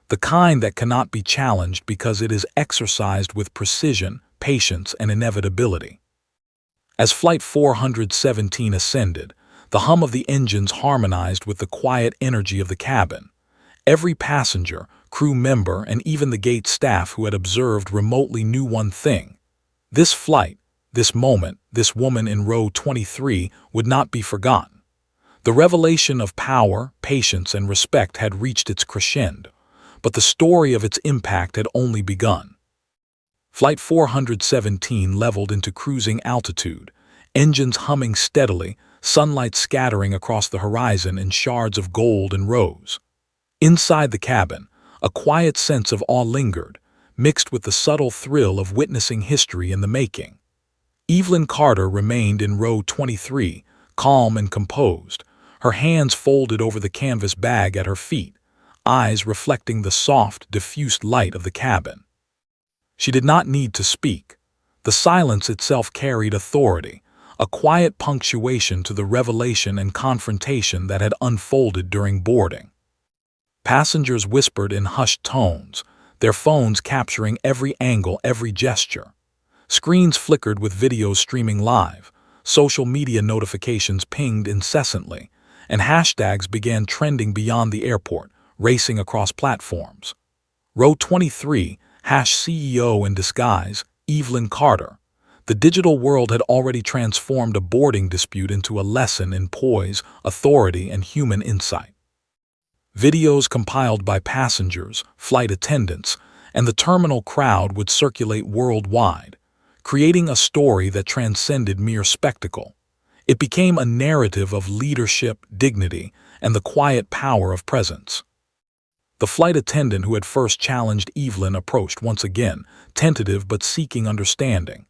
the kind that cannot be challenged because it is exercised with precision, patience, and inevitability. As Flight 417 ascended, the hum of the engines harmonized with the quiet energy of the cabin. Every passenger, crew member, and even the gate staff who had observed remotely knew one thing. This flight, this moment, this woman in Row 23 would not be forgotten. The revelation of power, patience, and respect had reached its crescendo, but the story of its impact had only begun. Flight 417 leveled into cruising altitude, engines humming steadily, sunlight scattering across the horizon in shards of gold and rose. Inside the cabin, a quiet sense of awe lingered, mixed with the subtle thrill of witnessing history in the making. Evelyn Carter remained in row 23, calm and composed, her hands folded over the canvas bag at her feet, eyes reflecting the soft, diffused light of the cabin. She did not need to speak. The silence itself carried authority, a quiet punctuation to the revelation and confrontation that had unfolded during boarding. Passengers whispered in hushed tones, their phones capturing every angle, every gesture. Screens flickered with videos streaming live, social media notifications pinged incessantly, and hashtags began trending beyond the airport, racing across platforms. Row 23, #CEO in disguise, Evelyn Carter. The digital world had already transformed a boarding dispute into a lesson in poise, authority, and human insight. Videos compiled by passengers, flight attendants, and the terminal crowd would circulate worldwide, creating a story that transcended mere spectacle. It became a narrative of leadership, dignity, and the quiet power of presence. The flight attendant who had first challenged Evelyn approached once again, tentative but seeking understanding.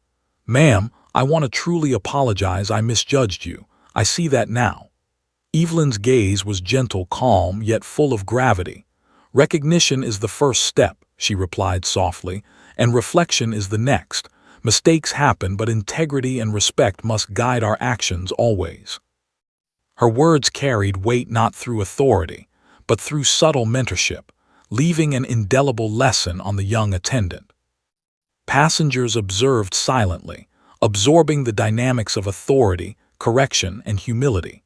"Ma'am, I want to truly apologize. I misjudged you. I see that now." Evelyn's gaze was gentle, calm, yet full of gravity. "Recognition is the first step," she replied softly, "and reflection is the next. Mistakes happen, but integrity and respect must guide our actions always." Her words carried weight not through authority, but through subtle mentorship, leaving an indelible lesson on the young attendant. Passengers observed silently, absorbing the dynamics of authority, correction, and humility.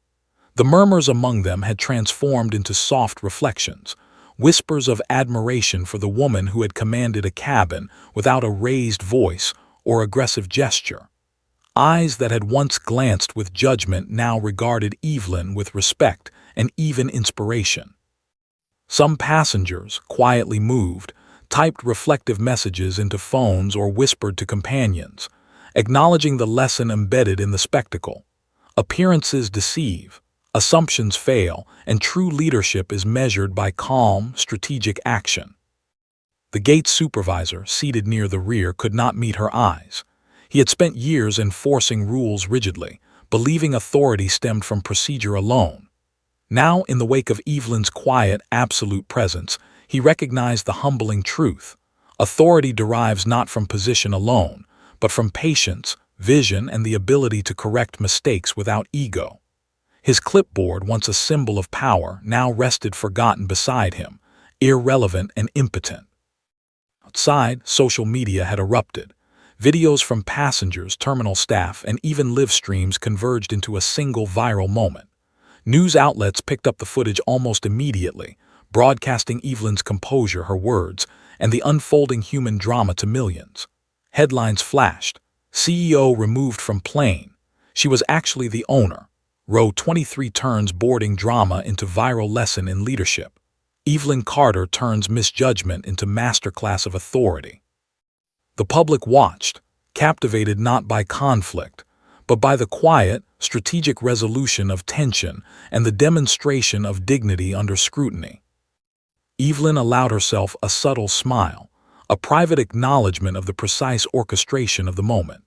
The murmurs among them had transformed into soft reflections, whispers of admiration for the woman who had commanded a cabin without a raised voice or aggressive gesture. Eyes that had once glanced with judgment now regarded Evelyn with respect and even inspiration. Some passengers, quietly moved, typed reflective messages into phones or whispered to companions, acknowledging the lesson embedded in the spectacle. Appearances deceive, assumptions fail, and true leadership is measured by calm, strategic action. The gate supervisor, seated near the rear, could not meet her eyes. He had spent years enforcing rules rigidly, believing authority stemmed from procedure alone. Now, in the wake of Evelyn's quiet, absolute presence, he recognized the humbling truth. Authority derives not from position alone, but from patience, vision, and the ability to correct mistakes without ego. His clipboard, once a symbol of power, now rested forgotten beside him, irrelevant and impotent. Outside, social media had erupted. Videos from passengers, terminal staff, and even live streams converged into a single viral moment. News outlets picked up the footage almost immediately, broadcasting Evelyn's composure, her words, and the unfolding human drama to millions. Headlines flashed. CEO removed from plane. She was actually the owner. Row 23 turns boarding drama into viral lesson in leadership. Evelyn Carter turns misjudgment into masterclass of authority. The public watched, captivated not by conflict, but by the quiet, strategic resolution of tension and the demonstration of dignity under scrutiny. Evelyn allowed herself a subtle smile, a private acknowledgement of the precise orchestration of the moment.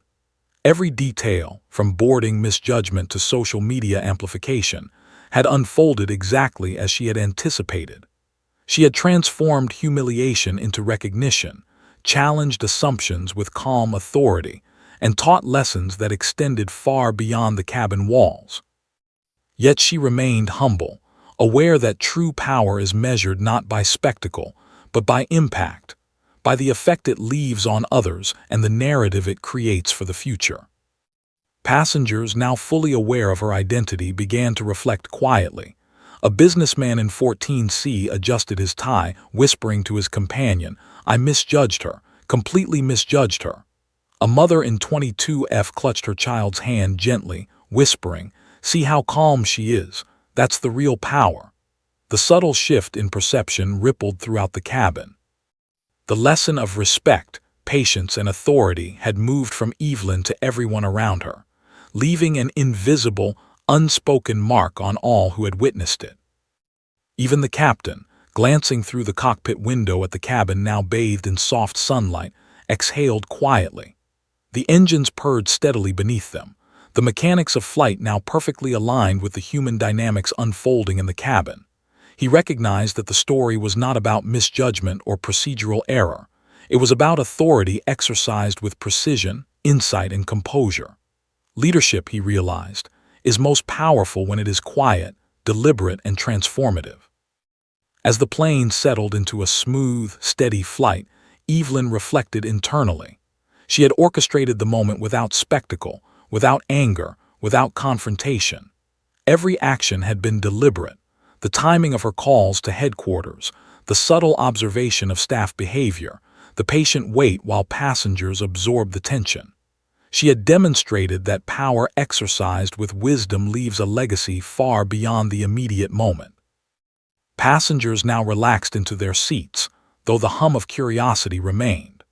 Every detail, from boarding misjudgment to social media amplification, had unfolded exactly as she had anticipated. She had transformed humiliation into recognition, challenged assumptions with calm authority, and taught lessons that extended far beyond the cabin walls. Yet she remained humble, aware that true power is measured not by spectacle, but by impact, by the effect it leaves on others and the narrative it creates for the future. Passengers, now fully aware of her identity, began to reflect quietly. A businessman in 14C adjusted his tie, whispering to his companion, "I misjudged her, completely misjudged her." A mother in 22F clutched her child's hand gently, whispering, "See how calm she is. That's the real power. The subtle shift in perception rippled throughout the cabin. The lesson of respect, patience, and authority had moved from Evelyn to everyone around her, leaving an invisible, unspoken mark on all who had witnessed it. Even the captain, glancing through the cockpit window at the cabin now bathed in soft sunlight, exhaled quietly. The engines purred steadily beneath them, the mechanics of flight now perfectly aligned with the human dynamics unfolding in the cabin. He recognized that the story was not about misjudgment or procedural error. It was about authority exercised with precision, insight, and composure. Leadership, he realized, is most powerful when it is quiet, deliberate, and transformative. As the plane settled into a smooth, steady flight, Evelyn reflected internally. She had orchestrated the moment without spectacle, without anger, without confrontation. Every action had been deliberate. The timing of her calls to headquarters, the subtle observation of staff behavior, the patient wait while passengers absorbed the tension. She had demonstrated that power exercised with wisdom leaves a legacy far beyond the immediate moment. Passengers now relaxed into their seats, though the hum of curiosity remained.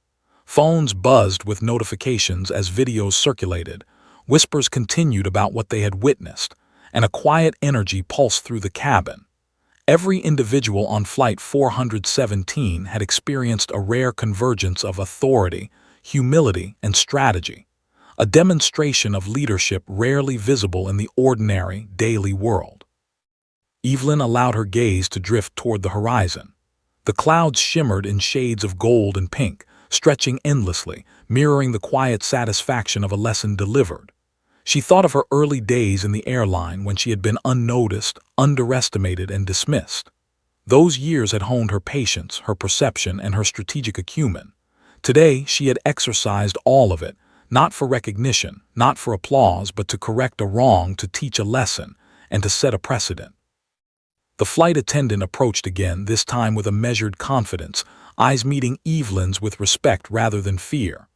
Phones buzzed with notifications as videos circulated, whispers continued about what they had witnessed, and a quiet energy pulsed through the cabin. Every individual on Flight 417 had experienced a rare convergence of authority, humility, and strategy, a demonstration of leadership rarely visible in the ordinary, daily world. Evelyn allowed her gaze to drift toward the horizon. The clouds shimmered in shades of gold and pink, stretching endlessly, mirroring the quiet satisfaction of a lesson delivered. She thought of her early days in the airline when she had been unnoticed, underestimated, and dismissed. Those years had honed her patience, her perception, and her strategic acumen. Today, she had exercised all of it, not for recognition, not for applause, but to correct a wrong, to teach a lesson, and to set a precedent. The flight attendant approached again, this time with a measured confidence, eyes meeting Evelyn's with respect rather than fear.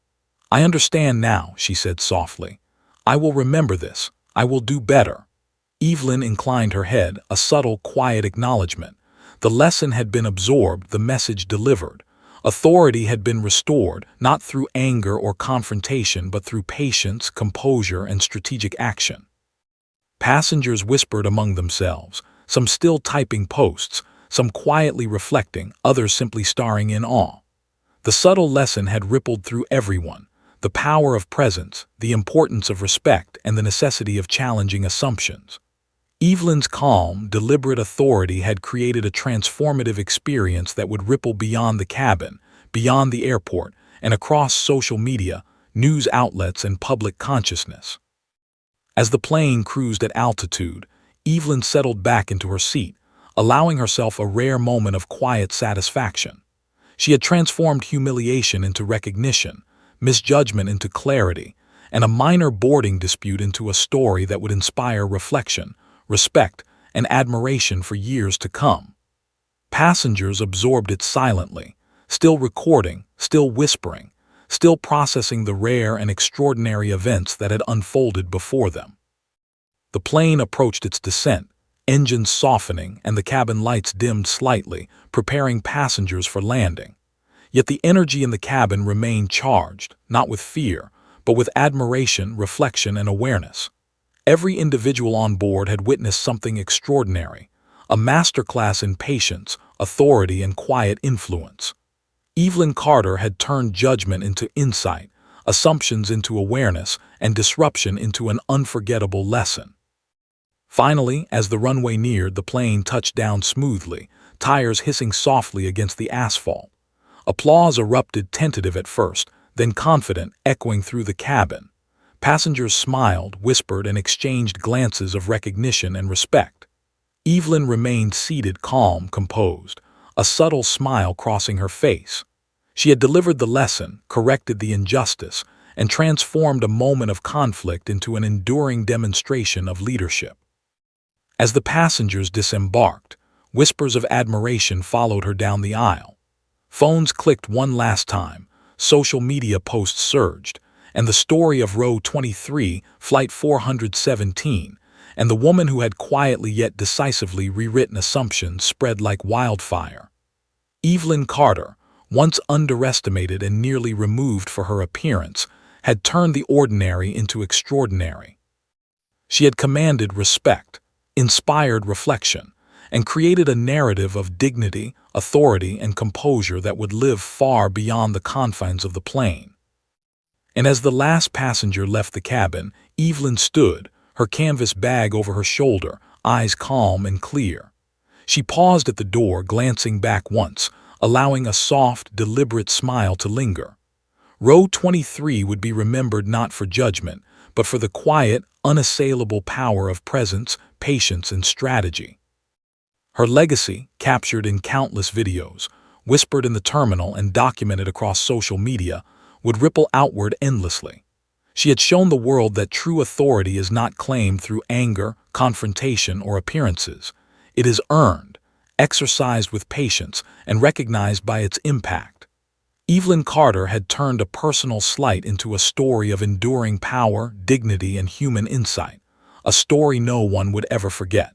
"I understand now," she said softly. "I will remember this. I will do better." Evelyn inclined her head, a subtle, quiet acknowledgement. The lesson had been absorbed, the message delivered. Authority had been restored, not through anger or confrontation, but through patience, composure, and strategic action. Passengers whispered among themselves, some still typing posts, some quietly reflecting, others simply staring in awe. The subtle lesson had rippled through everyone. The power of presence, the importance of respect, and the necessity of challenging assumptions. Evelyn's calm, deliberate authority had created a transformative experience that would ripple beyond the cabin, beyond the airport, and across social media, news outlets, and public consciousness. As the plane cruised at altitude, Evelyn settled back into her seat, allowing herself a rare moment of quiet satisfaction. She had transformed humiliation into recognition, misjudgment into clarity, and a minor boarding dispute into a story that would inspire reflection, respect, and admiration for years to come. Passengers absorbed it silently, still recording, still whispering, still processing the rare and extraordinary events that had unfolded before them. The plane approached its descent, engines softening and the cabin lights dimmed slightly, preparing passengers for landing. Yet the energy in the cabin remained charged, not with fear, but with admiration, reflection, and awareness. Every individual on board had witnessed something extraordinary, a masterclass in patience, authority, and quiet influence. Evelyn Carter had turned judgment into insight, assumptions into awareness, and disruption into an unforgettable lesson. Finally, as the runway neared, the plane touched down smoothly, tires hissing softly against the asphalt. Applause erupted, tentative at first, then confident, echoing through the cabin. Passengers smiled, whispered, and exchanged glances of recognition and respect. Evelyn remained seated, calm, composed, a subtle smile crossing her face. She had delivered the lesson, corrected the injustice, and transformed a moment of conflict into an enduring demonstration of leadership. As the passengers disembarked, whispers of admiration followed her down the aisle. Phones clicked one last time, social media posts surged, and the story of Row 23, Flight 417, and the woman who had quietly yet decisively rewritten assumptions spread like wildfire. Evelyn Carter, once underestimated and nearly removed for her appearance, had turned the ordinary into extraordinary. She had commanded respect, inspired reflection, and created a narrative of dignity, authority, and composure that would live far beyond the confines of the plane. And as the last passenger left the cabin, Evelyn stood, her canvas bag over her shoulder, eyes calm and clear. She paused at the door, glancing back once, allowing a soft, deliberate smile to linger. Row 23 would be remembered not for judgment, but for the quiet, unassailable power of presence, patience, and strategy. Her legacy, captured in countless videos, whispered in the terminal and documented across social media, would ripple outward endlessly. She had shown the world that true authority is not claimed through anger, confrontation, or appearances. It is earned, exercised with patience, and recognized by its impact. Evelyn Carter had turned a personal slight into a story of enduring power, dignity, and human insight, a story no one would ever forget.